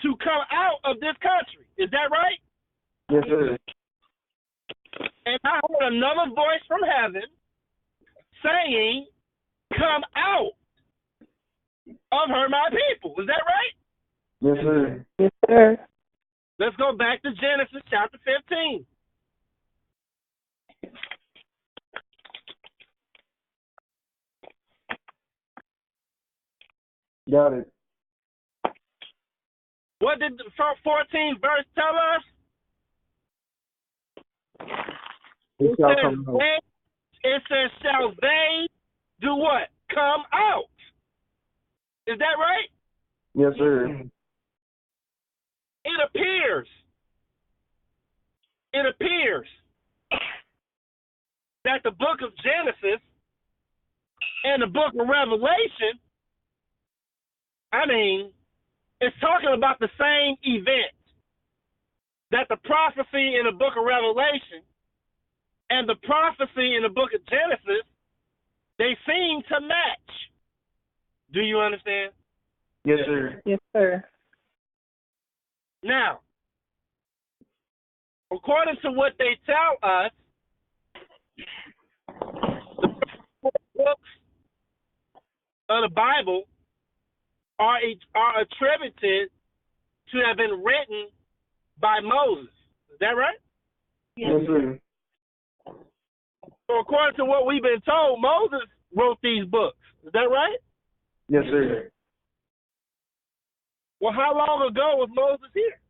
to come out of this country. Is that right? Yes, sir. And I heard another voice from heaven saying, come out of her, my people. Is that right? Yes, sir. Yes, sir. Let's go back to Genesis chapter 15. Got it. What did the 14th verse tell us? It shall come out. It says, shall they do what? Come out. Is that right? Yes, sir. It appears that the book of Genesis and the book of Revelation, it's talking about the same event. That the prophecy in the book of Revelation and the prophecy in the book of Genesis, they seem to match. Do you understand? Yes, sir. Yes, sir. Now, according to what they tell us, the first books of the Bible are attributed to have been written by Moses. Is that right? Yes, sir. So according to what we've been told, Moses wrote these books. Is that right? Yes, sir. Well, how long ago was Moses here?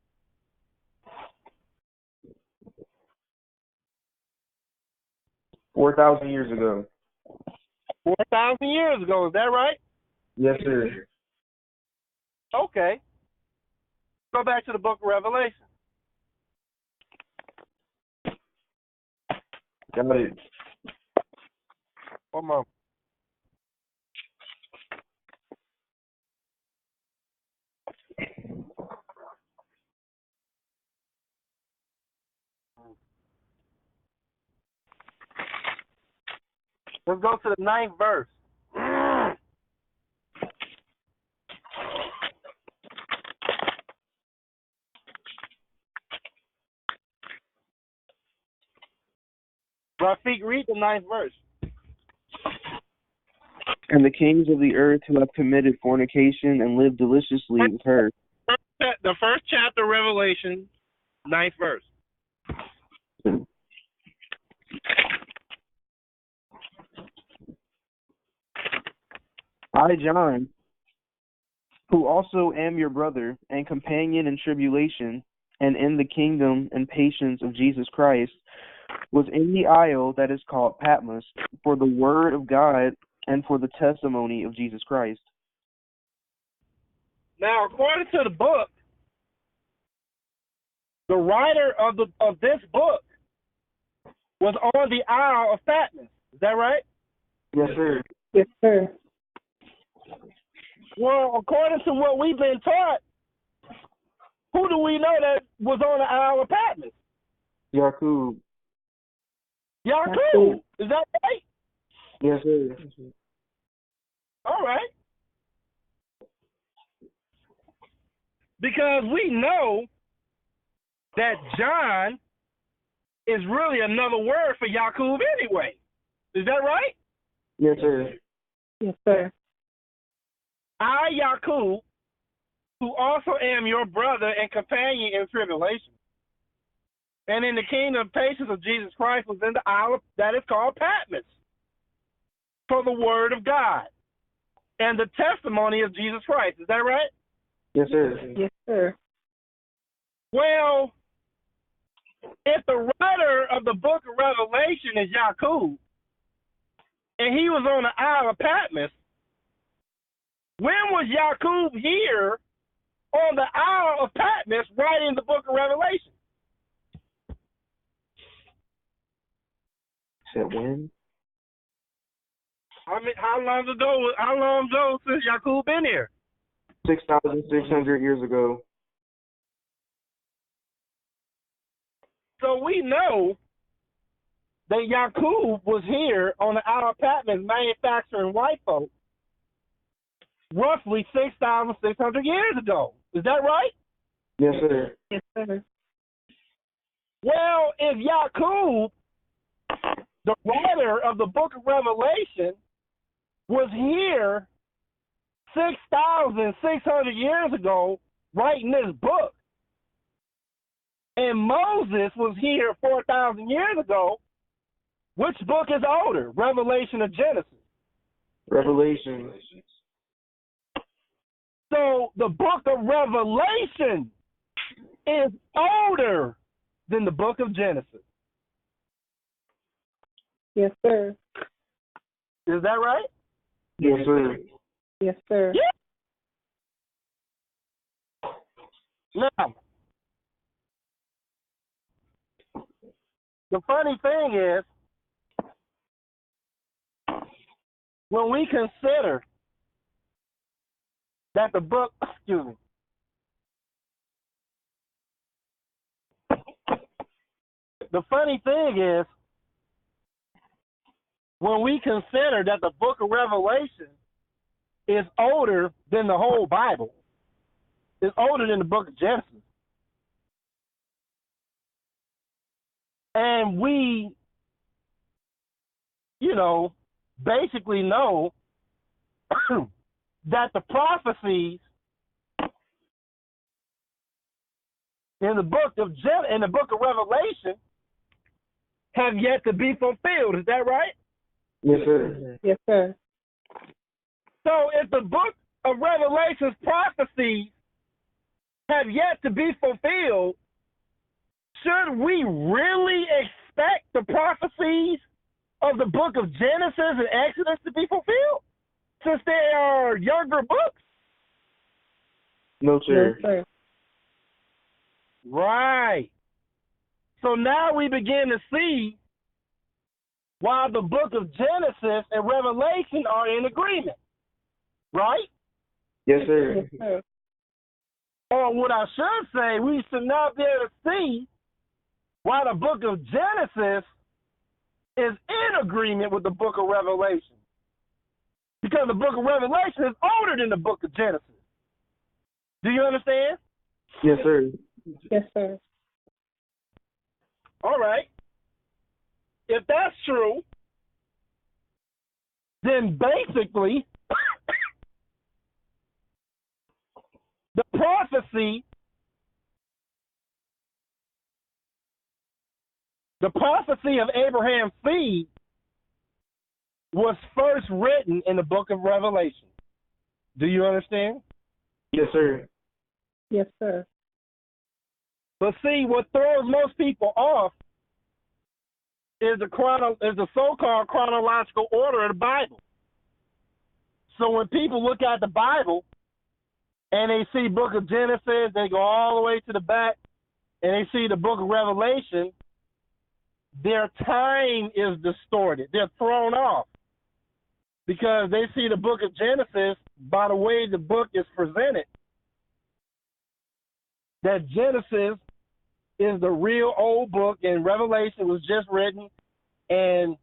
$4,000 years ago. 4,000 years ago. Is that right? Yes, sir. Okay. Go back to the book of Revelation. Got it. One moment. Let's go to the 9th verse. Rafiq, read the 9th verse. And the kings of the earth who have committed fornication and lived deliciously with her. The first chapter of Revelation, 9th verse. I, John, who also am your brother and companion in tribulation and in the kingdom and patience of Jesus Christ, was in the isle that is called Patmos for the word of God and for the testimony of Jesus Christ. Now, according to the book, the writer of this book was on the Isle of Patmos. Is that right? Yes, sir. Yes, sir. Well, according to what we've been taught, who do we know that was on the Isle of Patmos? Yaqub. Yaqub. Is that right? Yes, sir. All right. Because we know that John is really another word for Yaqub anyway. Is that right? Yes, sir. Yes, sir. I, Yaqub, who also am your brother and companion in tribulation, and in the kingdom and patience of Jesus Christ, was in the isle that is called Patmos for the word of God and the testimony of Jesus Christ. Is that right? Yes, sir. Yes, sir. Well, if the writer of the book of Revelation is Yaqub, and he was on the Isle of Patmos, when was Yaqub here on the Isle of Patmos writing the book of Revelation? Said when? I mean, how long ago since Yaqub been here? 6,600 years ago. So we know that Yaqub was here on the Isle of Patmos manufacturing white folks roughly 6,600 years ago. Is that right? Yes, sir. Yes, sir. Well, if Yaqub, the writer of the book of Revelation, was here 6,600 years ago writing this book, and Moses was here 4,000 years ago, which book is older, Revelation or Genesis? Revelation. So the book of Revelation is older than the book of Genesis. Yes, sir. Is that right? Yes, sir. Yes, sir. Yeah. Now, the funny thing is, when we consider that the book, excuse me, the funny thing is when we consider that the book of Revelation is older than the whole Bible. It's older than the book of Genesis. And we, basically know that the prophecies in the book of Revelation have yet to be fulfilled. Is that right? Yes, sir. Yes, sir. So if the book of Revelation's prophecies have yet to be fulfilled, should we really expect the prophecies of the book of Genesis and Exodus to be fulfilled, since they are younger books? No, sir. No, sir. Right. So now we begin to see why the book of Genesis and Revelation are in agreement. Right? Yes, sir. Yes, sir. Or what I should say, we should now be able to see why the book of Genesis is in agreement with the book of Revelation. Because the book of Revelation is older than the book of Genesis. Do you understand? Yes, sir. Yes, sir. All right. If that's true, then basically the prophecy of Abraham's seed was first written in the book of Revelation. Do you understand? Yes, sir. Yes, sir. But see, what throws most people off is the so-called chronological order of the Bible. So when people look at the Bible and they see book of Genesis, they go all the way to the back, and they see the book of Revelation, their time is distorted. They're thrown off because they see the book of Genesis by the way the book is presented, that Genesis is the real old book and Revelation was just written and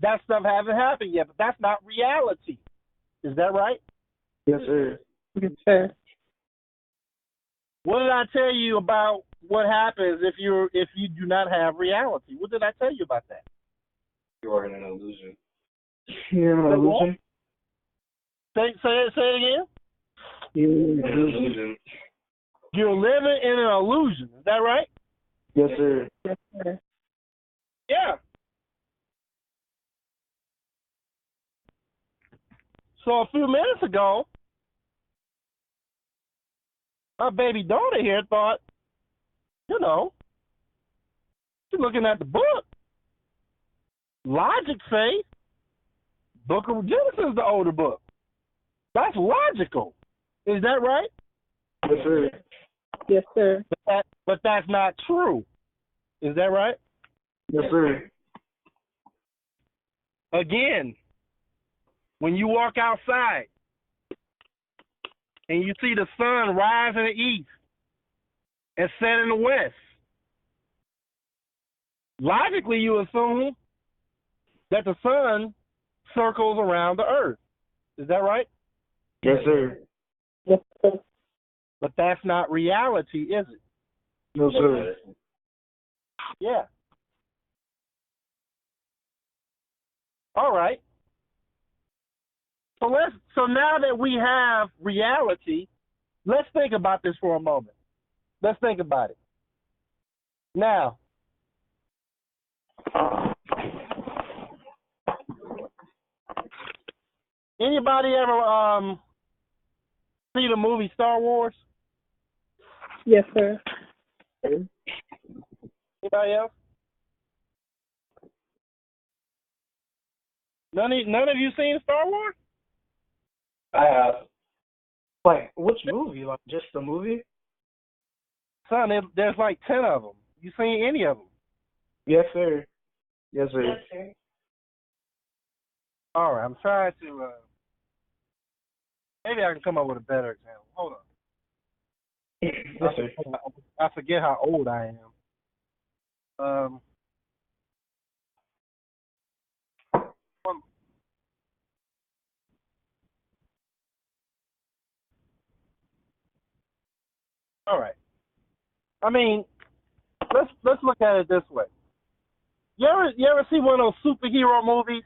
that stuff hasn't happened yet. But that's not reality. Is that right? Yes, sir. Yes, sir. What did I tell you about what happens if you do not have reality? What did I tell you about that? You are in an illusion. You're an illusion. Say it again. You're An an illusion. illusion. You're living in an illusion. Is that right? Yes, sir. Yes, sir. Yeah. So a few minutes ago, my baby daughter here thought, she's looking at the book. Logic say book of Genesis is the older book. That's logical. Is that right? Yes, sir. Yes, sir. But that's not true. Is that right? Yes, sir. Again, when you walk outside and you see the sun rise in the east and set in the west, logically you assume that the sun circles around the earth. Is that right? Yes, sir. Yes, sir. But that's not reality, is it? No, sir. Yeah. All right. So now that we have reality, let's think about this for a moment. Let's think about it. Now, anybody ever see the movie Star Wars? Yes, sir. Anybody else? None of you seen Star Wars? I have. Like, which movie? Like, just the movie? Son, there's like 10 of them. You seen any of them? Yes, sir. Yes, sir. Yes, sir. All right, I'm trying to. Maybe I can come up with a better example. Hold on. Yes, sir. I forget how old I am. All right. I mean, let's look at it this way. You ever see one of those superhero movies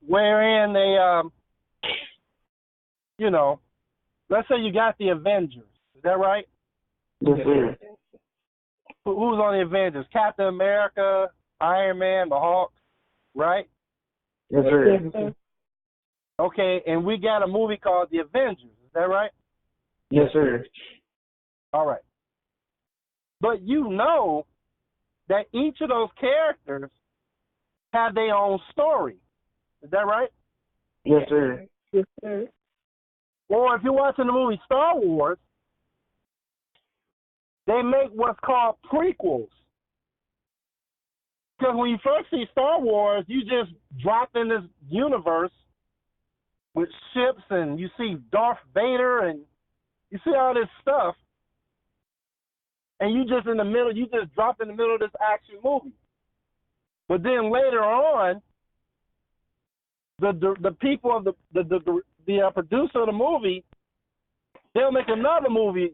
wherein they let's say you got the Avengers. Is that right? Yes, sir. Who's on the Avengers? Captain America, Iron Man, the Hulk, right? Yes, Yes, sir. sir. Okay, and we got a movie called The Avengers. Is that right? Yes, sir. All right. But you know that each of those characters have their own story. Is that right? Yes, sir. Yes, sir. Or if you're watching the movie Star Wars, they make what's called prequels. Because when you first see Star Wars, you just drop in this universe with ships and you see Darth Vader and you see all this stuff. And you just drop in the middle of this action movie. But then later on, the people of the producer of the movie, they'll make another movie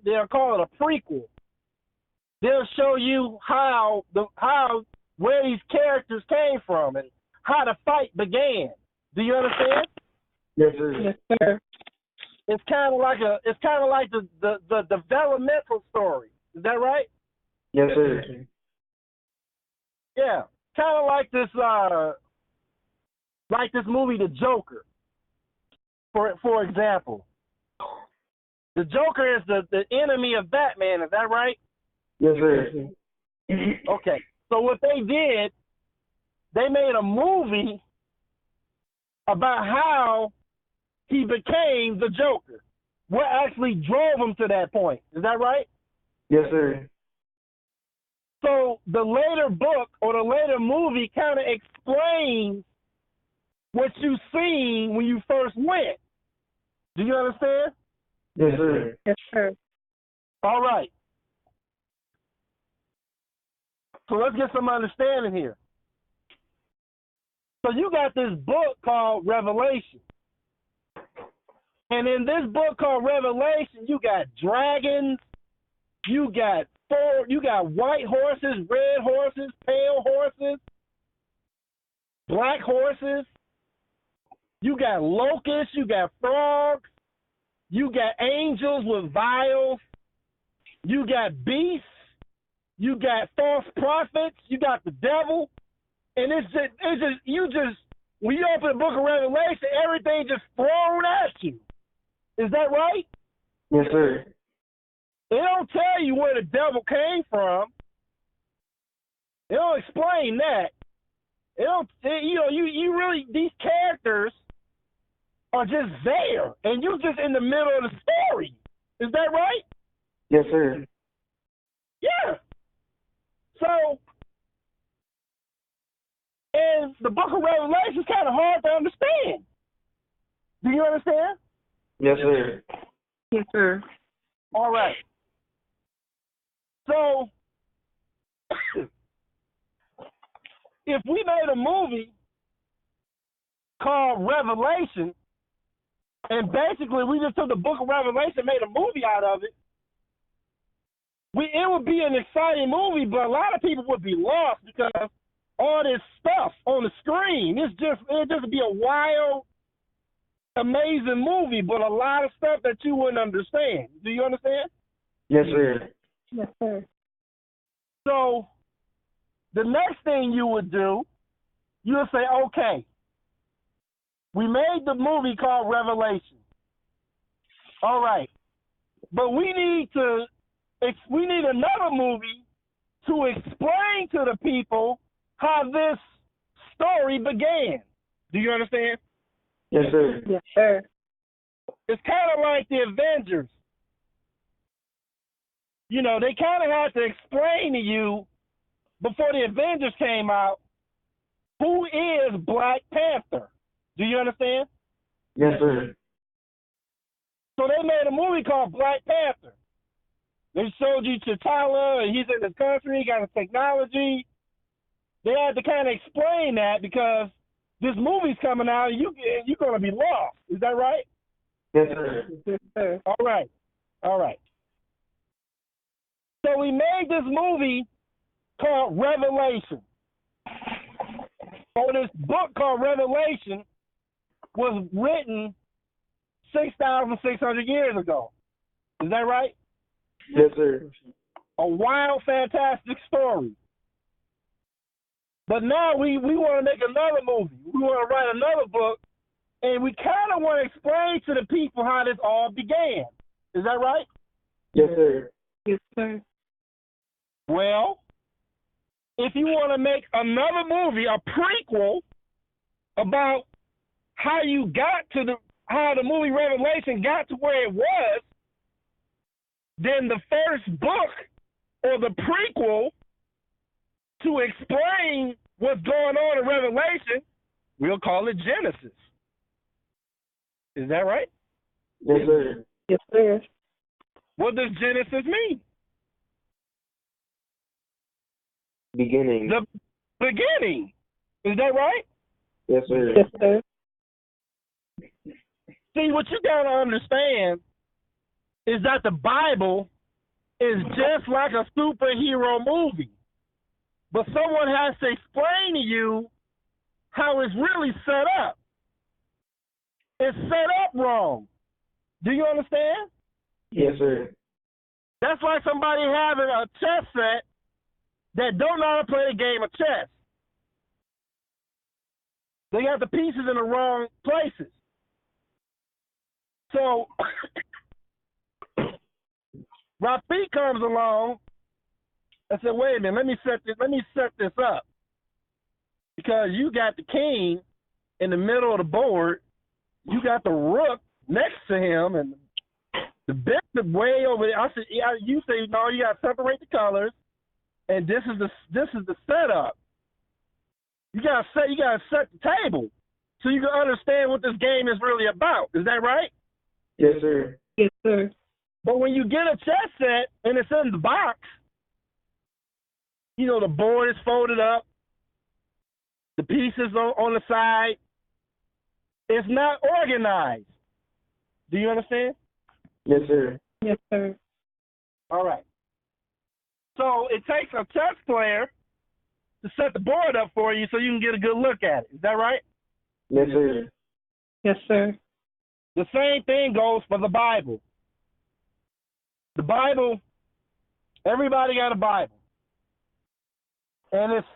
they'll call it a prequel. They'll show you where these characters came from and how the fight began. Do you understand? Yes, sir. Yes, sir. It's kind of like the developmental story. Is that right? Yes, sir. Yeah, kind of like this movie, The Joker. For example, the Joker is the enemy of Batman. Is that right? Yes, sir. Okay. So what they did, they made a movie about how he became the Joker. What actually drove him to that point. Is that right? Yes, sir. So the later book or the later movie kind of explains what you seen when you first went. Do you understand? Yes, sir. Yes, sir. All right. So let's get some understanding here. So you got this book called Revelation. And in this book called Revelation, you got dragons, you got white horses, red horses, pale horses, black horses. You got locusts, you got frogs, you got angels with vials, you got beasts, you got false prophets, you got the devil, and when you open the book of Revelation, everything just thrown at you. Is that right? Yes, sir. They don't tell you where the devil came from. They don't explain that. These characters are just there, and you're just in the middle of the story. Is that right? Yes, sir. Yeah. So, and the book of Revelation is kind of hard to understand. Do you understand? Yes, sir. Yes, sir. All right. So, if we made a movie called Revelation, and basically we just took the book of Revelation and made a movie out of it, it would be an exciting movie, but a lot of people would be lost because all this stuff on the screen, it'd just be a wild, amazing movie, but a lot of stuff that you wouldn't understand. Do you understand? Yes, sir. Yes, sir. So the next thing you would do, you would say, okay, we made the movie called Revelation. All right. But we need another movie to explain to the people how this story began. Do you understand? Yes, sir. Yes, sir. It's kind of like the Avengers. You know, they kind of had to explain to you before the Avengers came out who is Black Panther. Do you understand? Yes, sir. So they made a movie called Black Panther. They showed you T'Challa, and he's in this country, he got the technology. They had to kind of explain that because this movie's coming out, and you're gonna be lost. Is that right? Yes, sir. Yes, sir. All right. So we made this movie called Revelation. So this book called Revelation was written 6,600 years ago. Is that right? Yes, sir. A wild, fantastic story. But now we want to make another movie. We want to write another book, and we kind of want to explain to the people how this all began. Is that right? Yes, sir. Yes, sir. Well, if you want to make another movie, a prequel about how how the movie Revelation got to where it was, then the first book or the prequel to explain what's going on in Revelation, we'll call it Genesis. Is that right? Yes, sir. Yes, sir. What does Genesis mean? Beginning. The beginning. Is that right? Yes, sir. Yes, sir. See, what you got to understand is that the Bible is just like a superhero movie. But someone has to explain to you how it's really set up. It's set up wrong. Do you understand? Yes, sir. That's like somebody having a chess set that don't know how to play the game of chess. They got the pieces in the wrong places. So Rafi comes along and said, "Wait a minute, let me set this up, because you got the king in the middle of the board, you got the rook next to him, and the bishop way over there." I said, "You say no, you got to separate the colors, and this is the setup. You got to set the table so you can understand what this game is really about." Is that right? Yes, sir. Yes, sir. But when you get a chess set and it's in the box, the board is folded up, the pieces on the side, it's not organized. Do you understand? Yes, sir. Yes, sir. All right. So it takes a chess player to set the board up for you so you can get a good look at it. Is that right? Yes, sir. Yes, sir. The same thing goes for the Bible. The Bible, everybody got a Bible. And it's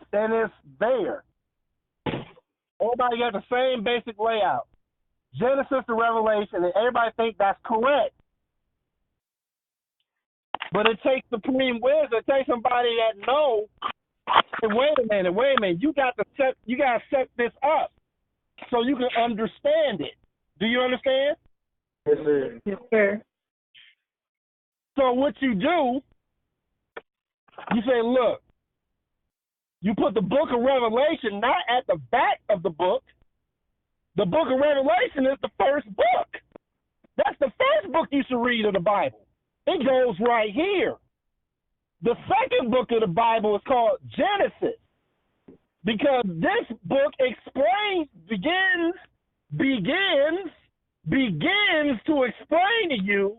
there. Everybody got the same basic layout. Genesis to Revelation, and everybody think that's correct. But it takes supreme wisdom. It takes somebody that knows. Wait a minute. You got to set this up so you can understand it. Do you understand? Yes, sir. Yes, sir. So what you do, you say, look, you put the book of Revelation not at the back of the book. The book of Revelation is the first book. That's the first book you should read of the Bible. It goes right here. The second book of the Bible is called Genesis, because this book begins to explain to you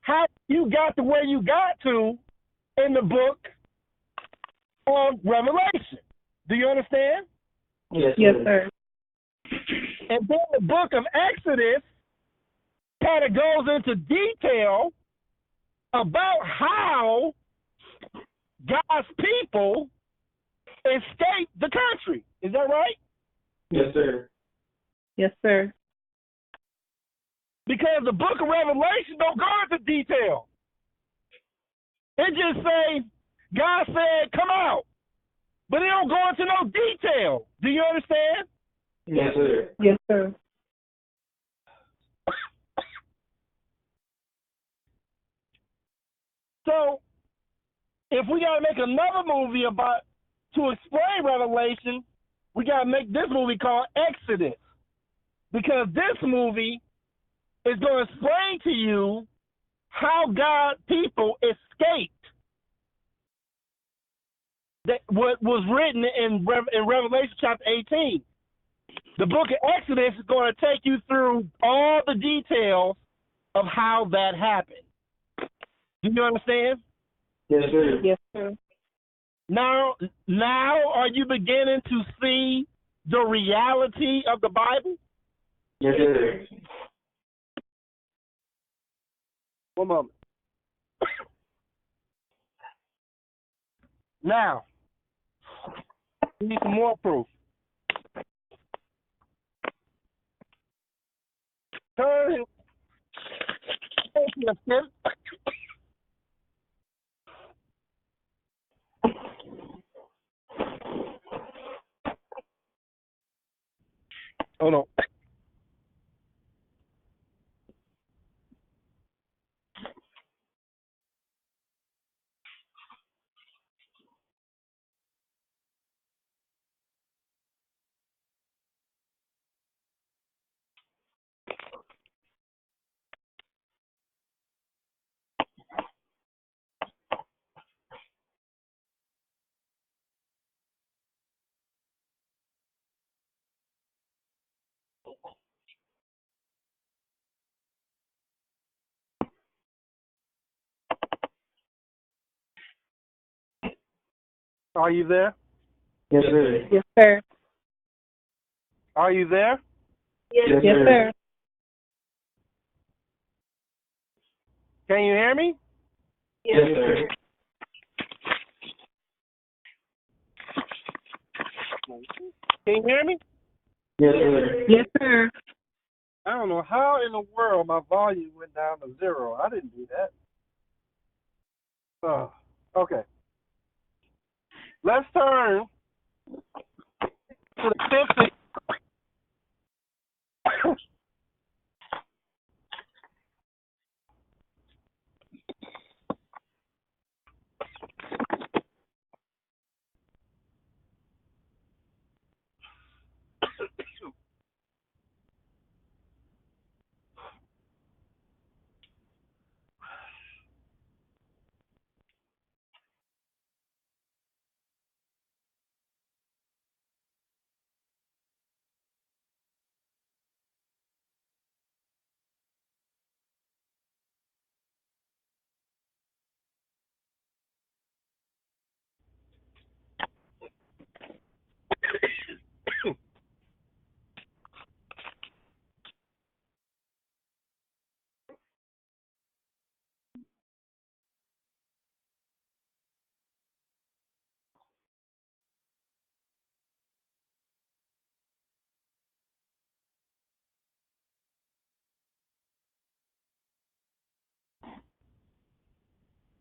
how you got to where you got to in the book of Revelation. Do you understand? Yes, Yes, sir. sir. And then the book of Exodus kind of goes into detail about how God's people escaped the country. Is that right? Yes, sir. Yes, sir. Because the book of Revelation don't go into detail. It just say, God said, come out. But it don't go into no detail. Do you understand? Yes, sir. Yes, sir. So, if we got to make another movie to explain Revelation, we got to make this movie called Exodus. Because this movie is going to explain to you how God's people escaped what was written in Revelation chapter 18. The book of Exodus is going to take you through all the details of how that happened. Do you understand? Yes, sir. Yes, sir. Now are you beginning to see the reality of the Bible? Yes, sir. One moment. Now, we need some more proof. Turn to the Hold on. Are you there? Yes, sir. Yes, sir. Are you there? Yes, Yes, Yes, sir. sir. Can you hear me? Yes, sir. Can you hear me? Yes, sir. Yes, sir. I don't know how in the world my volume went down to 0. I didn't do that. Oh, okay. Let's turn to the 50.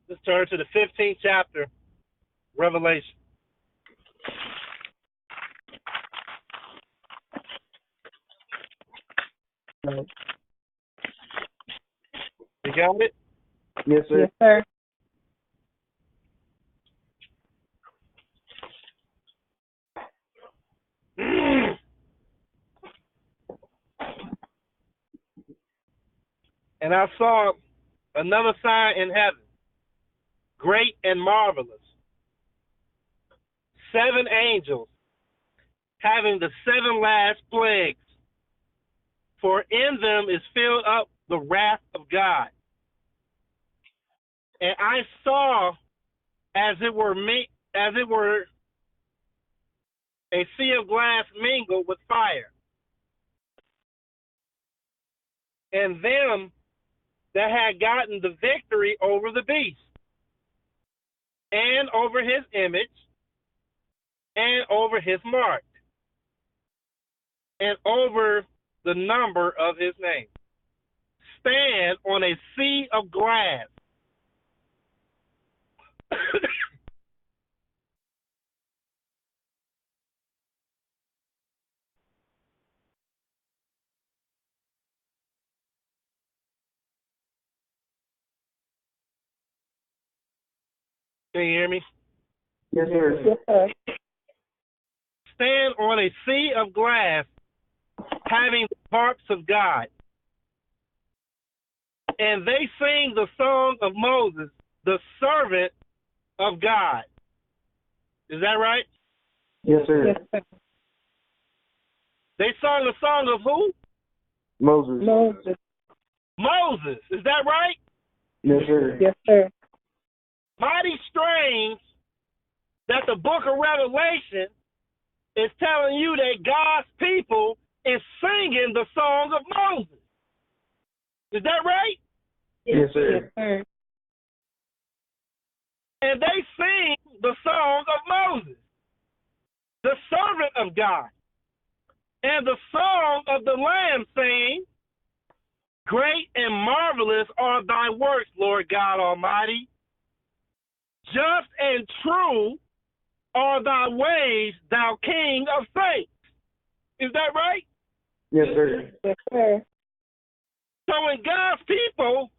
Let's turn to the 15th chapter, Revelation. You got it? Yes, sir. Yes, sir. And I saw another sign in heaven, great and marvelous. 7 angels having the 7 last plagues, for in them is filled up the wrath of God. And I saw as it were a sea of glass mingled with fire. And them that had gotten the victory over the beast, and over his image, and over his mark, and over the number of his name, stand on a sea of glass. Can you hear me? Yes, sir. Yes, sir. Stand on a sea of glass, having the harps of God. And they sing the song of Moses, the servant of God. Is that right? Yes, sir. Yes, sir. They sung the song of who? Moses. Moses. Moses. Is that right? Yes, sir. Yes, sir. Mighty strange that the book of Revelation is telling you that God's people is singing the song of Moses. Is that right? Yes, Yes, sir. sir. And they sing the song of Moses, the servant of God. And the song of the Lamb saying, great and marvelous are thy works, Lord God Almighty. Just and true are thy ways, thou King of saints. Is that right? Yes, sir. Yes, sir. So when God's people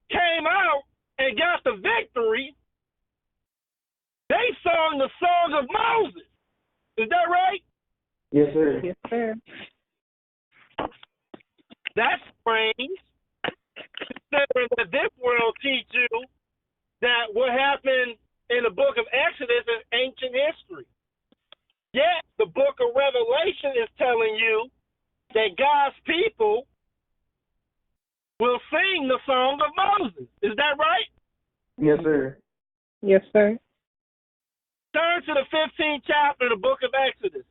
came out and got the victory, they sung the song of Moses. Is that right? Yes, sir. Yes, sir. That's strange, considering that this world teach you that what happened in the book of Exodus is ancient history. Yet the book of Revelation is telling you that God's people will sing the song of Moses. Is that right? Yes, sir. Yes, sir. Turn to the 15th chapter of the book of Exodus.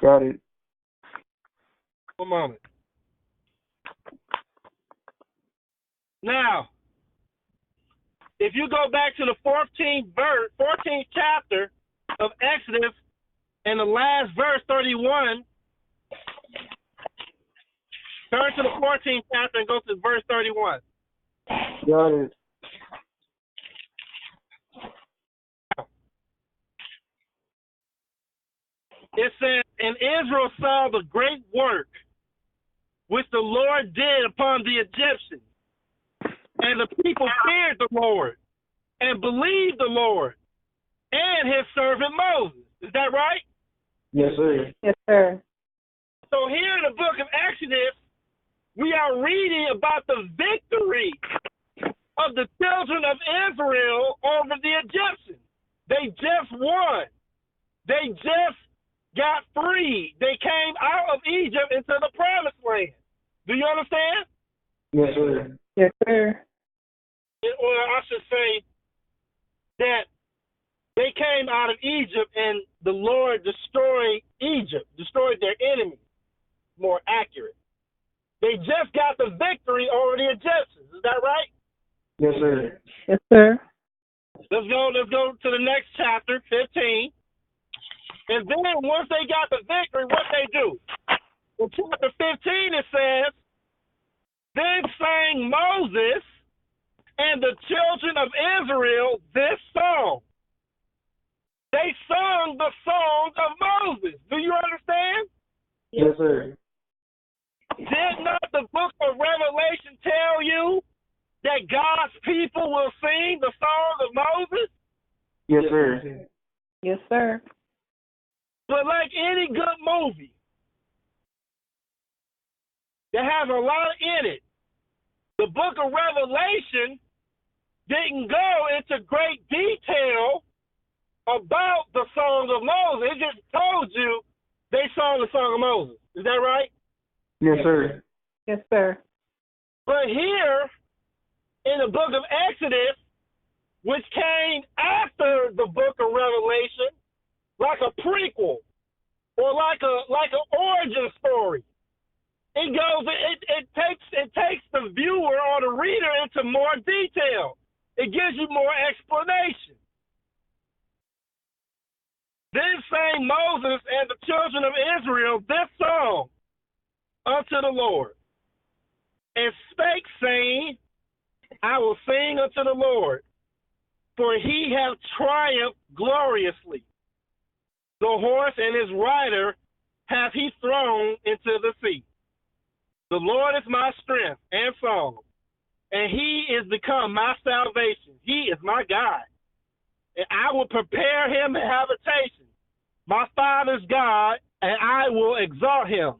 Got it. One moment. Now, if you go back to the 14th chapter of Exodus, and the last verse, 31, turn to the 14th chapter and go to verse 31. Got it. It says, and Israel saw the great work which the Lord did upon the Egyptians. And the people feared the Lord and believed the Lord and his servant Moses. Is that right? Yes, sir. Yes, sir. So here in the book of Exodus, we are reading about the victory of the children of Israel over the Egyptians. They just won. They just got free. They came out of Egypt into the promised land. Do you understand? Yes, sir. Yes, sir. Or I should say that they came out of Egypt and the Lord destroyed Egypt, destroyed their enemies, more accurate. They just got the victory over the Egyptians. Is that right? Yes, sir. Yes, sir. Let's go to the next chapter, 15. And then once they got the victory, what they do? In chapter 15 it says, then sang Moses and the children of Israel this song. They sung the song of Moses. Do you understand? Yes, sir. Did not the book of Revelation tell you that God's people will sing the song of Moses? Yes, sir. Yes, sir. But like any good movie that has a lot in it, the book of Revelation didn't go into great detail about the song of Moses. It just told you they sang the song of Moses. Is that right? Yes, sir. Yes, sir. But here in the book of Exodus, which came after the book of Revelation, like a prequel or like an origin story, it takes the viewer or the reader into more detail. It gives you more explanation. Then sang Moses and the children of Israel this song unto the Lord, and spake, saying, I will sing unto the Lord, for he hath triumphed gloriously. The horse and his rider hath he thrown into the sea. The Lord is my strength and song, and he is become my salvation. He is my God. and I will prepare him a habitation, my father's God, and I will exalt him.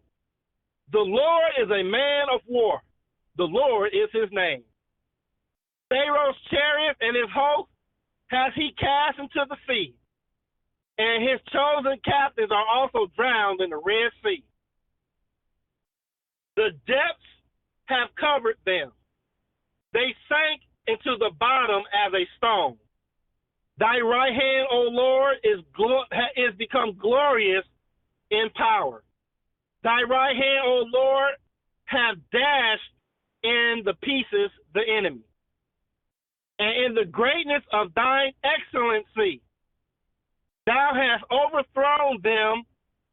The Lord is a man of war. The Lord is his name. Pharaoh's chariot and his host has he cast into the sea, and his chosen captains are also drowned in the Red Sea. The depths have covered them. They sank into the bottom as a stone. Thy right hand, O Lord, is become glorious in power. Thy right hand, O Lord, have dashed in the pieces the enemy. And in the greatness of thine excellency, thou hast overthrown them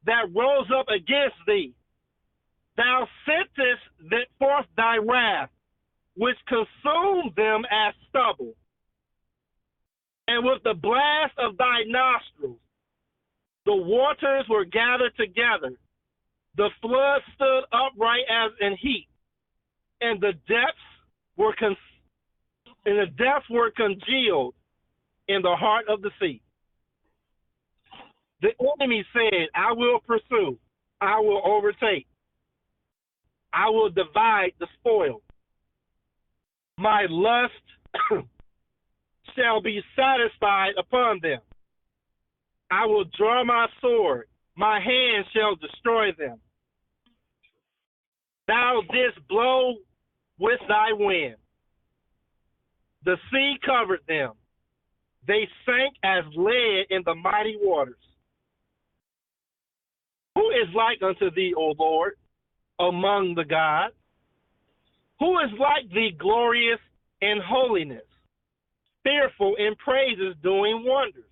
that rose up against thee. Thou sentest forth thy wrath, which consumed them as stubble. And with the blast of thy nostrils, the waters were gathered together. The flood stood upright as in heat, and the depths were congealed in the heart of the sea. The enemy said, I will pursue, I will overtake, I will divide the spoil. My lust shall be satisfied upon them. I will draw my sword, my hand shall destroy them. Thou didst blow with thy wind. The sea covered them. They sank as lead in the mighty waters. Who is like unto thee, O Lord, among the gods? Who is like thee, glorious in holiness, fearful in praises, doing wonders?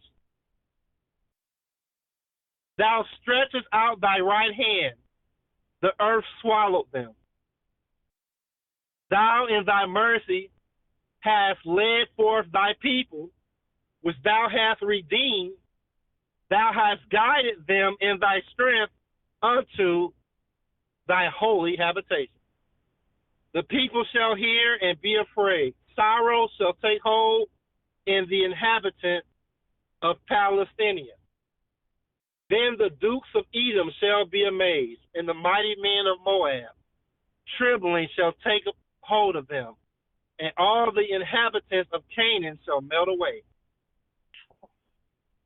Thou stretchest out thy right hand, the earth swallowed them. Thou in thy mercy hast led forth thy people, which thou hast redeemed. Thou hast guided them in thy strength unto thy holy habitation. The people shall hear and be afraid. Sorrow shall take hold in the inhabitant of Palestine. Then the dukes of Edom shall be amazed, and the mighty men of Moab. Trembling shall take hold of them, and all the inhabitants of Canaan shall melt away.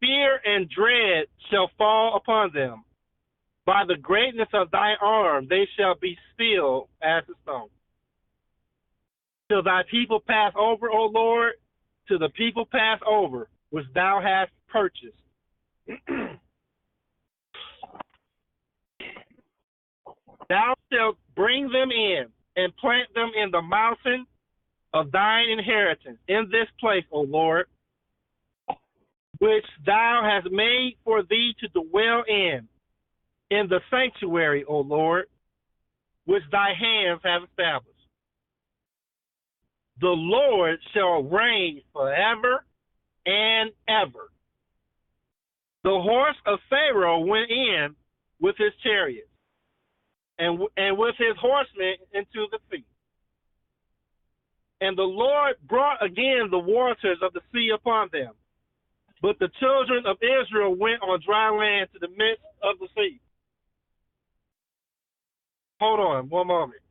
Fear and dread shall fall upon them. By the greatness of thy arm they shall be still as a stone. Till thy people pass over, O Lord, till the people pass over, which thou hast purchased. Thou shalt bring them in and plant them in the mountain of thine inheritance, in this place, O Lord, which thou hast made for thee to dwell in the sanctuary, O Lord, which thy hands have established. The Lord shall reign forever and ever. The horse of Pharaoh went in with his chariots, and with his horsemen into the sea. And the Lord brought again the waters of the sea upon them. But the children of Israel went on dry land to the midst of the sea. Hold on one moment.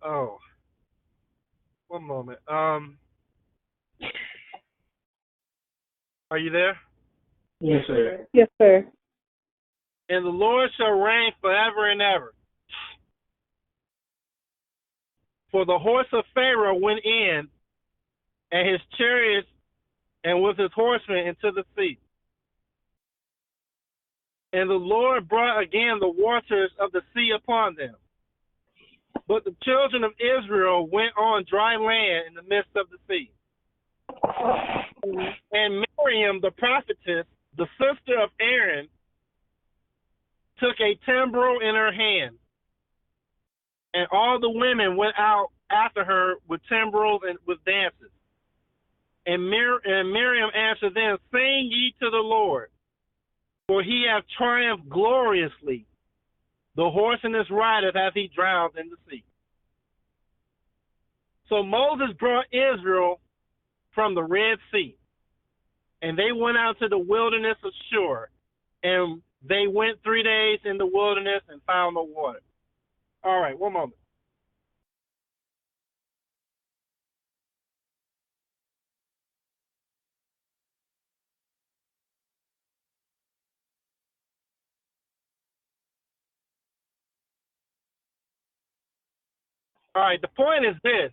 Oh, one moment. Are you there? Yes, sir. Yes, sir. And the Lord shall reign forever and ever. For the horse of Pharaoh went in, and his chariots, and with his horsemen into the sea. And the Lord brought again the waters of the sea upon them. But the children of Israel went on dry land in the midst of the sea. And Miriam the prophetess, the sister of Aaron, took a timbrel in her hand. And all the women went out after her with timbrels and with dances. And Miriam answered them, Sing ye to the Lord, for he hath triumphed gloriously. The horse and his rider hath he drowned in the sea. So Moses brought Israel from the Red Sea, and they went out to the wilderness of Shur, and they went 3 days in the wilderness and found no water. All right, one moment. All right, the point is this.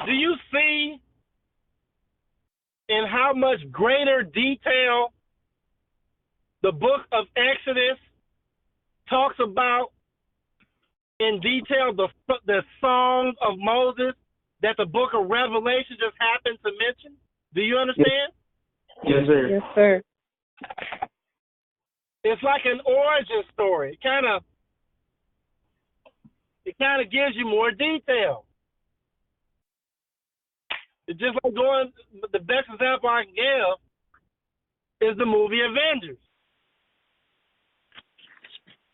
Do you see in how much greater detail the book of Exodus talks about in detail the song of Moses that the book of Revelation just happened to mention? Do you understand? Yes, sir. Yes, sir. It's like an origin story. It kind of gives you more detail. It's just like the best example I can give is the movie Avengers.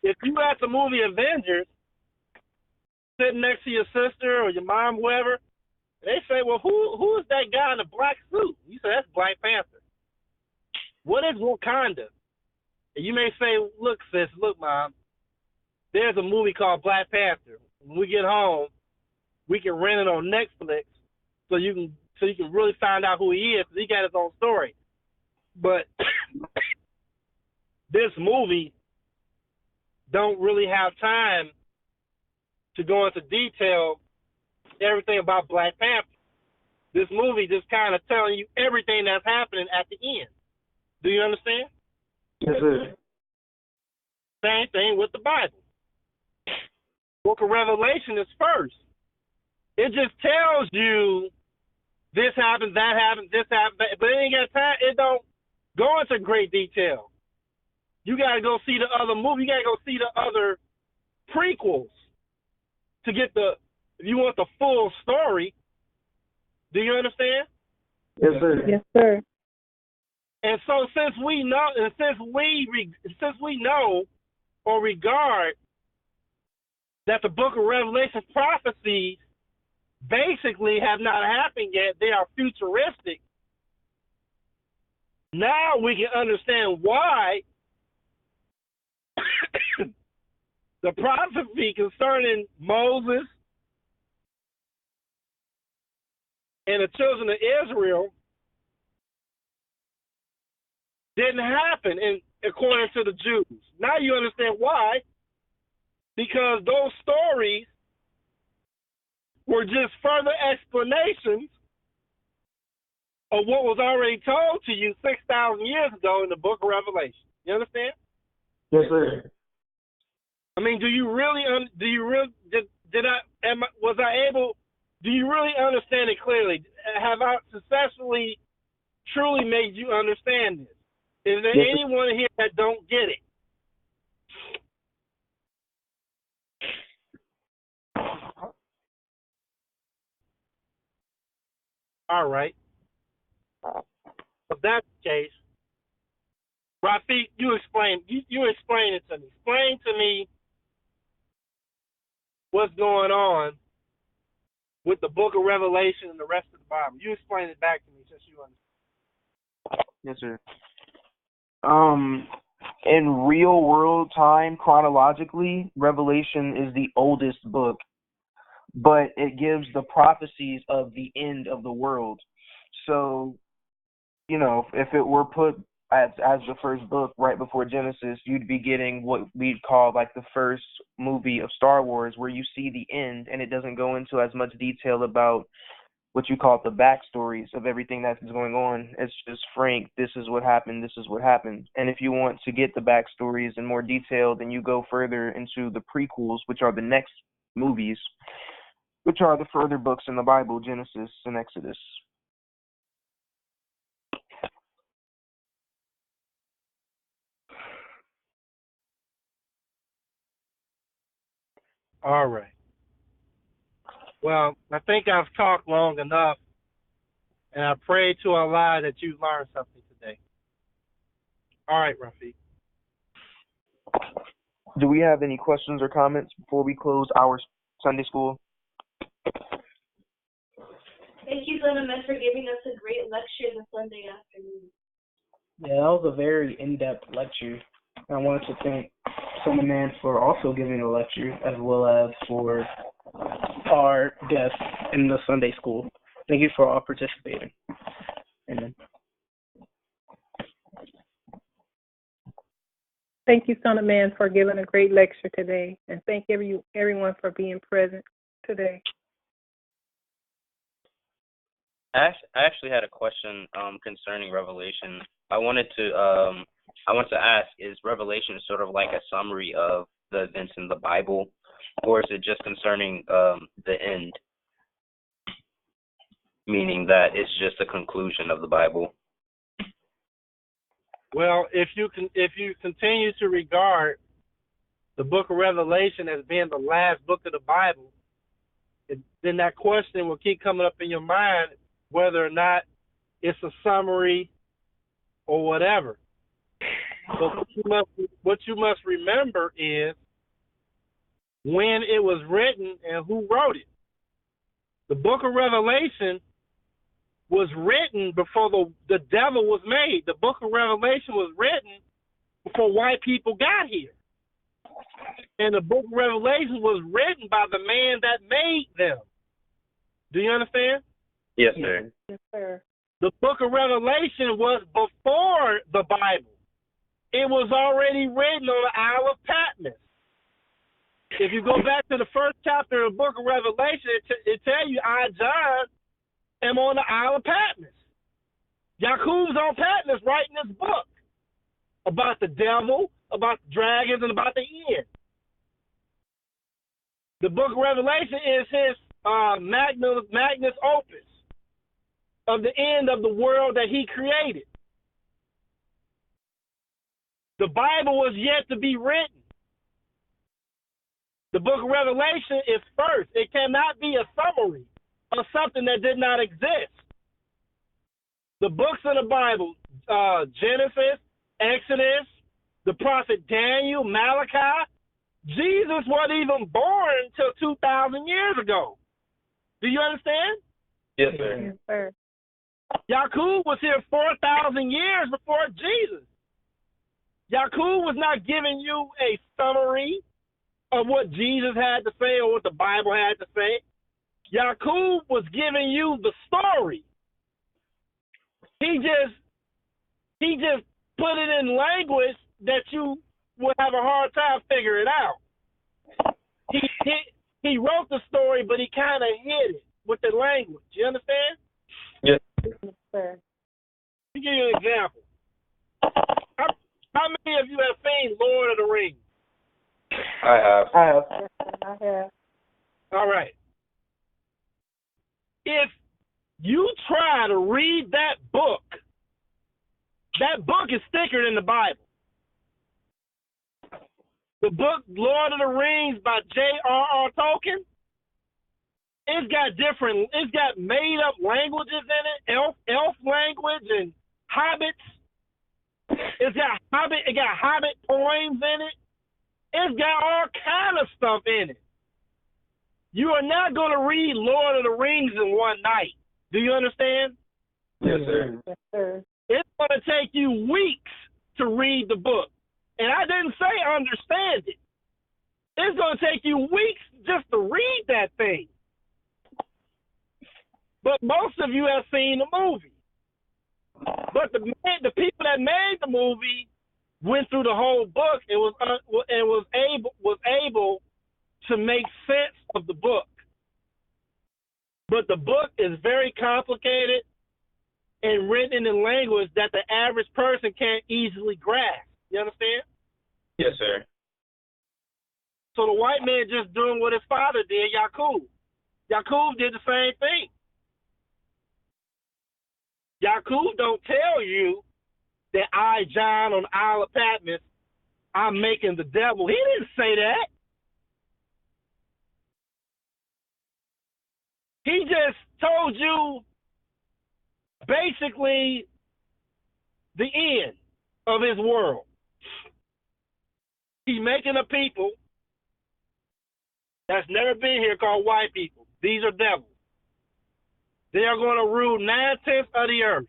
If you watch the movie Avengers, sitting next to your sister or your mom, whoever, they say, well, who is that guy in the black suit? You say, that's Black Panther. What is Wakanda? And you may say, look, sis, look, mom, there's a movie called Black Panther. When we get home, we can rent it on Netflix so you can really find out who he is, because he got his own story. But this movie don't really have time to go into detail everything about Black Panther. This movie just kind of telling you everything that's happening at the end. Do you understand? Yes, sir. Same thing with the Bible. Book of Revelation is first. It just tells you this happens, that happens, this happens, but it ain't got time. It don't go into great detail. You got to go see the other movie. You got to go see the other prequels to get if you want the full story. Do you understand? Yes, sir. Yes, sir. And so since we know or regard that the book of Revelation prophecies basically have not happened yet, they are futuristic, now we can understand why the prophecy concerning Moses and the children of Israel didn't happen according to the Jews. Now you understand why. Because those stories were just further explanations of what was already told to you 6,000 years ago in the book of Revelation. You understand? Yes, sir. I mean, do you really do you really understand it clearly? Have I successfully truly made you understand this? Is there Yes, anyone here that don't get it? All right. If that's the case, Rafiq, you explain it to me. Explain to me what's going on with the book of Revelation and the rest of the Bible. You explain it back to me since you understand. Yes, sir. In real world time, chronologically, Revelation is the oldest book, but it gives the prophecies of the end of the world. So, if it were put as the first book right before Genesis, you'd be getting what we'd call like the first movie of Star Wars, where you see the end and it doesn't go into as much detail about what you call the backstories of everything that's going on. It's just frank, this is what happened, this is what happened. And if you want to get the backstories in more detail, then you go further into the prequels, which are the next movies, which are the further books in the Bible, Genesis and Exodus. All right. Well, I think I've talked long enough, and I pray to Allah that you learned something today. All right, Rafiq. Do we have any questions or comments before we close our Sunday school? Thank you, Son of Man, for giving us a great lecture this Sunday afternoon. Yeah, that was a very in-depth lecture. I wanted to thank Son of Man for also giving a lecture, as well as for our guests in the Sunday school. Thank you for all participating. Amen. Thank you, Son of Man, for giving a great lecture today. And thank everyone for being present today. I actually had a question concerning Revelation. I wanted to ask, is Revelation sort of like a summary of the events in the Bible, or is it just concerning the end, meaning that it's just a conclusion of the Bible? Well, if you continue to regard the book of Revelation as being the last book of the Bible, then that question will keep coming up in your mind, whether or not it's a summary or whatever. But what you must remember is when it was written and who wrote it. The book of Revelation was written before the devil was made. The book of Revelation was written before white people got here. And the book of Revelation was written by the man that made them. Do you understand? Yes, sir. Yes, sir. The book of Revelation was before the Bible. It was already written on the Isle of Patmos. If you go back to the first chapter of the book of Revelation, it tells you, I, John, am on the Isle of Patmos. Yaqub's on Patmos writing this book about the devil, about the dragons, and about the end. The book of Revelation is his magnus opus of the end of the world that he created. The Bible was yet to be written. The book of Revelation is first. It cannot be a summary of something that did not exist. The books of the Bible, Genesis, Exodus, the prophet Daniel, Malachi, Jesus wasn't even born until 2,000 years ago. Do you understand? Yes, sir. Yes, sir. Yaqub was here 4,000 years before Jesus. Yaqub was not giving you a summary of what Jesus had to say or what the Bible had to say. Yaqub was giving you the story. He just put it in language that you would have a hard time figuring it out. He wrote the story, but he kind of hid it with the language. You understand? Yes. Yes, sir. Let me give you an example. How many of you have seen Lord of the Rings? I have. Yes, sir. I have. All right. If you try to read that book is thicker than the Bible. The book Lord of the Rings by J.R.R. Tolkien, it's got made up languages in it, elf language and hobbits. It got hobbit poems in it. It's got all kind of stuff in it. You are not going to read Lord of the Rings in one night. Do you understand? Yes, sir. Yes, sir. It's going to take you weeks to read the book. And I didn't say understand it. It's going to take you weeks just to read that thing. But most of you have seen the movie. But the people that made the movie went through the whole book and was able to make sense of the book. But the book is very complicated and written in language that the average person can't easily grasp. You understand? Yes, sir. So the white man just doing what his father did, Yaqub. Yaqub did the same thing. Yaqub don't tell you that I, John, on the Isle of Patmos, I'm making the devil. He didn't say that. He just told you basically the end of his world. He's making a people that's never been here called white people. These are devils. They are going to rule 9/10 of the earth.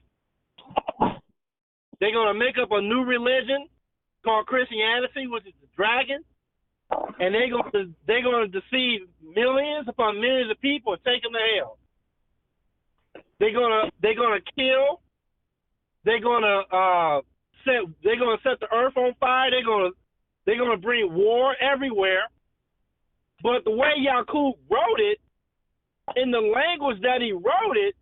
They're going to make up a new religion called Christianity, which is the dragon, and they're going to deceive millions upon millions of people and take them to hell. They're going to kill. They're going to set the earth on fire. They're going to bring war everywhere. But the way Yaqub wrote it, in the language that he wrote it,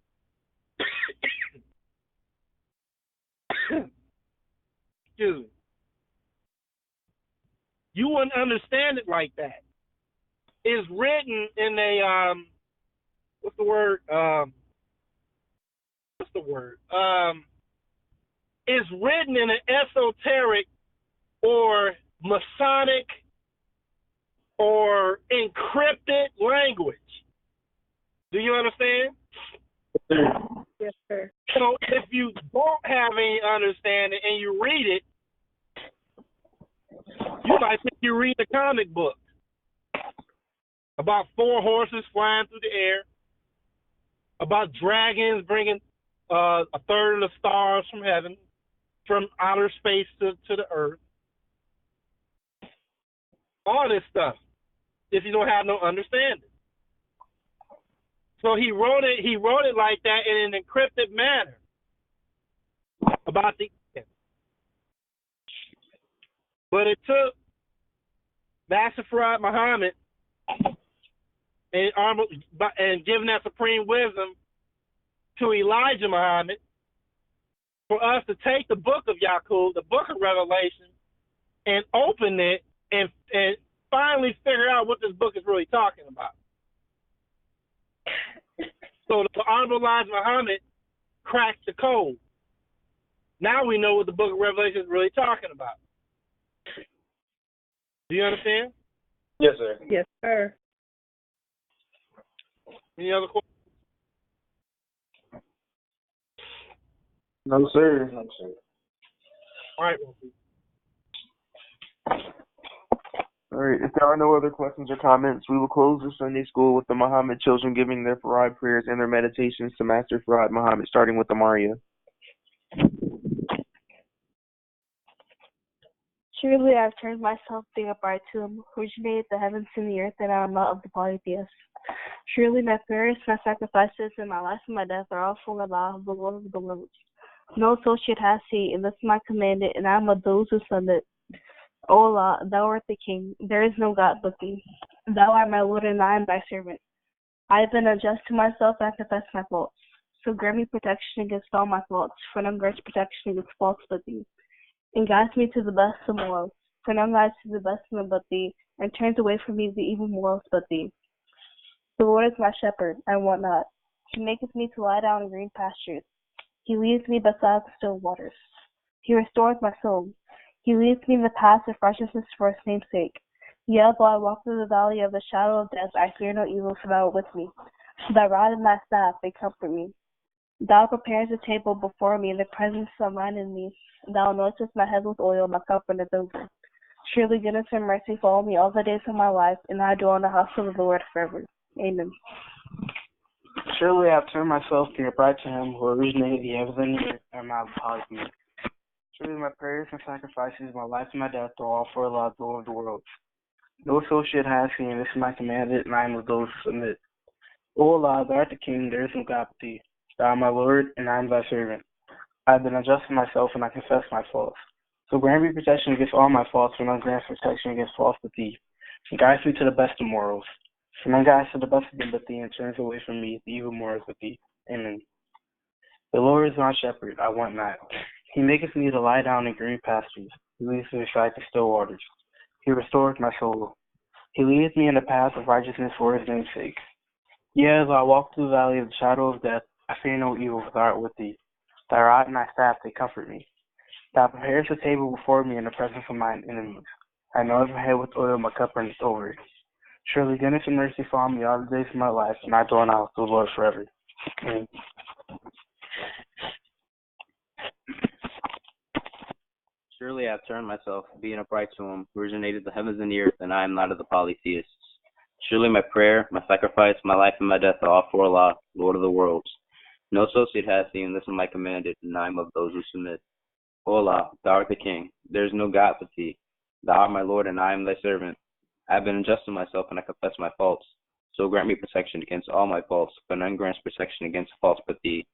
excuse me, you wouldn't understand it like that. It's written in a what's the word? It's written in an esoteric or Masonic or encrypted language. Do you understand? Yes, sir. So if you don't have any understanding and you read it, you might think you're reading a comic book about 4 horses flying through the air, about dragons bringing a third of the stars from heaven, from outer space to the earth. All this stuff, if you don't have no understanding. So he wrote it like that in an encrypted manner about the end. But it took Master Farad Muhammad and giving that supreme wisdom to Elijah Muhammad for us to take the book of Yaqub, the book of Revelation, and open it and finally figure out what this book is really talking about. So the Honorable Elijah Muhammad cracked the code. Now we know what the book of Revelation is really talking about. Do you understand? Yes, sir. Yes, sir. Any other questions? No, sir. All right. All right. If there are no other questions or comments, we will close the Sunday school with the Muhammad children giving their Farad prayers and their meditations to Master Farad Muhammad, starting with Amaria. Surely I have turned myself being upright to him who originated the heavens and the earth, and I am not of the polytheists. Surely my prayers, my sacrifices, and my life and my death are all for Allah, the Lord of the worlds. No associate has he, and this is my commandment, and I am of those who submit. O Allah, thou art the King, there is no God but thee. Thou art my Lord, and I am thy servant. I have been unjust to myself and confess my faults. So grant me protection against all my faults, for none grants protection against faults but thee. And guides me to the best of morals, for none guides to the best of them but thee, and turns away from me the evil morals but thee. The Lord is my shepherd, I want not. He maketh me to lie down in green pastures. He leads me beside the still waters. He restores my soul. He leads me in the paths of righteousness for his name's sake. Yea, though I walk through the valley of the shadow of death, I fear no evil, for thou art with me. Thy rod and thy staff, they comfort me. Thou preparest a table before me in the presence of mine enemies. Thou anointest my head with oil, my cup runneth over. Surely goodness and mercy follow me all the days of my life, and I dwell in the house of the Lord forever. Amen. Surely I have turned myself to upright to him who originated the heavens and the earth, and my apologies. Surely my prayers and sacrifices, my life and my death are all for Allah, the Lord of the worlds. No associate has he, and this is my commandment, and I am of those who submit. O Allah, thou art the King, there is no God but thee. Thou art my Lord, and I am thy servant. I have been unjust to myself, and I confess my faults. So grant me protection against all my faults, and none grants protection against faults but thee. And guide me to the best of morals. For none guides to the best of them but thee, and turns away from me the evil morals but thee. Amen. The Lord is my shepherd, I want not. He maketh me to lie down in green pastures. He leads me beside the still waters. He restoreth my soul. He leadeth me in the path of righteousness for his name's sake. Yea, though I walk through the valley of the shadow of death, I fear no evil, for thou art with thee. Thy rod and thy staff, they comfort me. Thou preparest a table before me in the presence of mine enemies. I anoint my head with oil, my cup runneth over. Surely goodness and mercy follow me all the days of my life, and I dwell in the house of the Lord forever. Amen. Surely I have turned myself, being upright to him, who originated the heavens and the earth, and I am not of the polytheists. Surely my prayer, my sacrifice, my life, and my death are all for Allah, Lord of the worlds. No associate has he, and this is my commanded, and I am of those who submit. O Allah, thou art the King. There is no God but thee. Thou art my Lord, and I am thy servant. I have been unjust to myself, and I confess my faults. So grant me protection against all my faults, for none grants protection against faults but thee.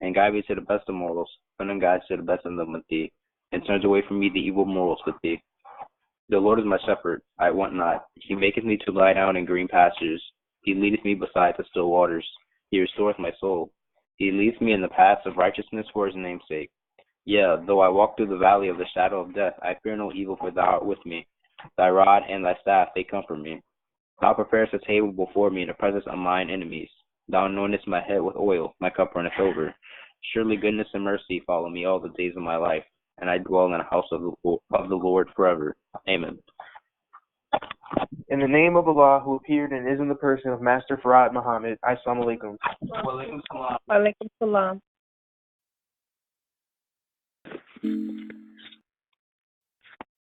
And guide me to the best of morals, for none guides to the best of them but thee. And turns away from me the evil morals with thee. The Lord is my shepherd, I want not. He maketh me to lie down in green pastures. He leadeth me beside the still waters. He restoreth my soul. He leads me in the paths of righteousness for his name's sake. Yea, though I walk through the valley of the shadow of death, I fear no evil, for thou art with me. Thy rod and thy staff, they comfort me. Thou preparest a table before me in the presence of mine enemies. Thou anointest my head with oil, my cup runneth over. Surely goodness and mercy follow me all the days of my life, and I dwell in the house of the Lord forever. Amen. In the name of Allah, who appeared and is in the person of Master Farad Muhammad, Assalamu alaikum. Walaikum salam. Walaikum salam.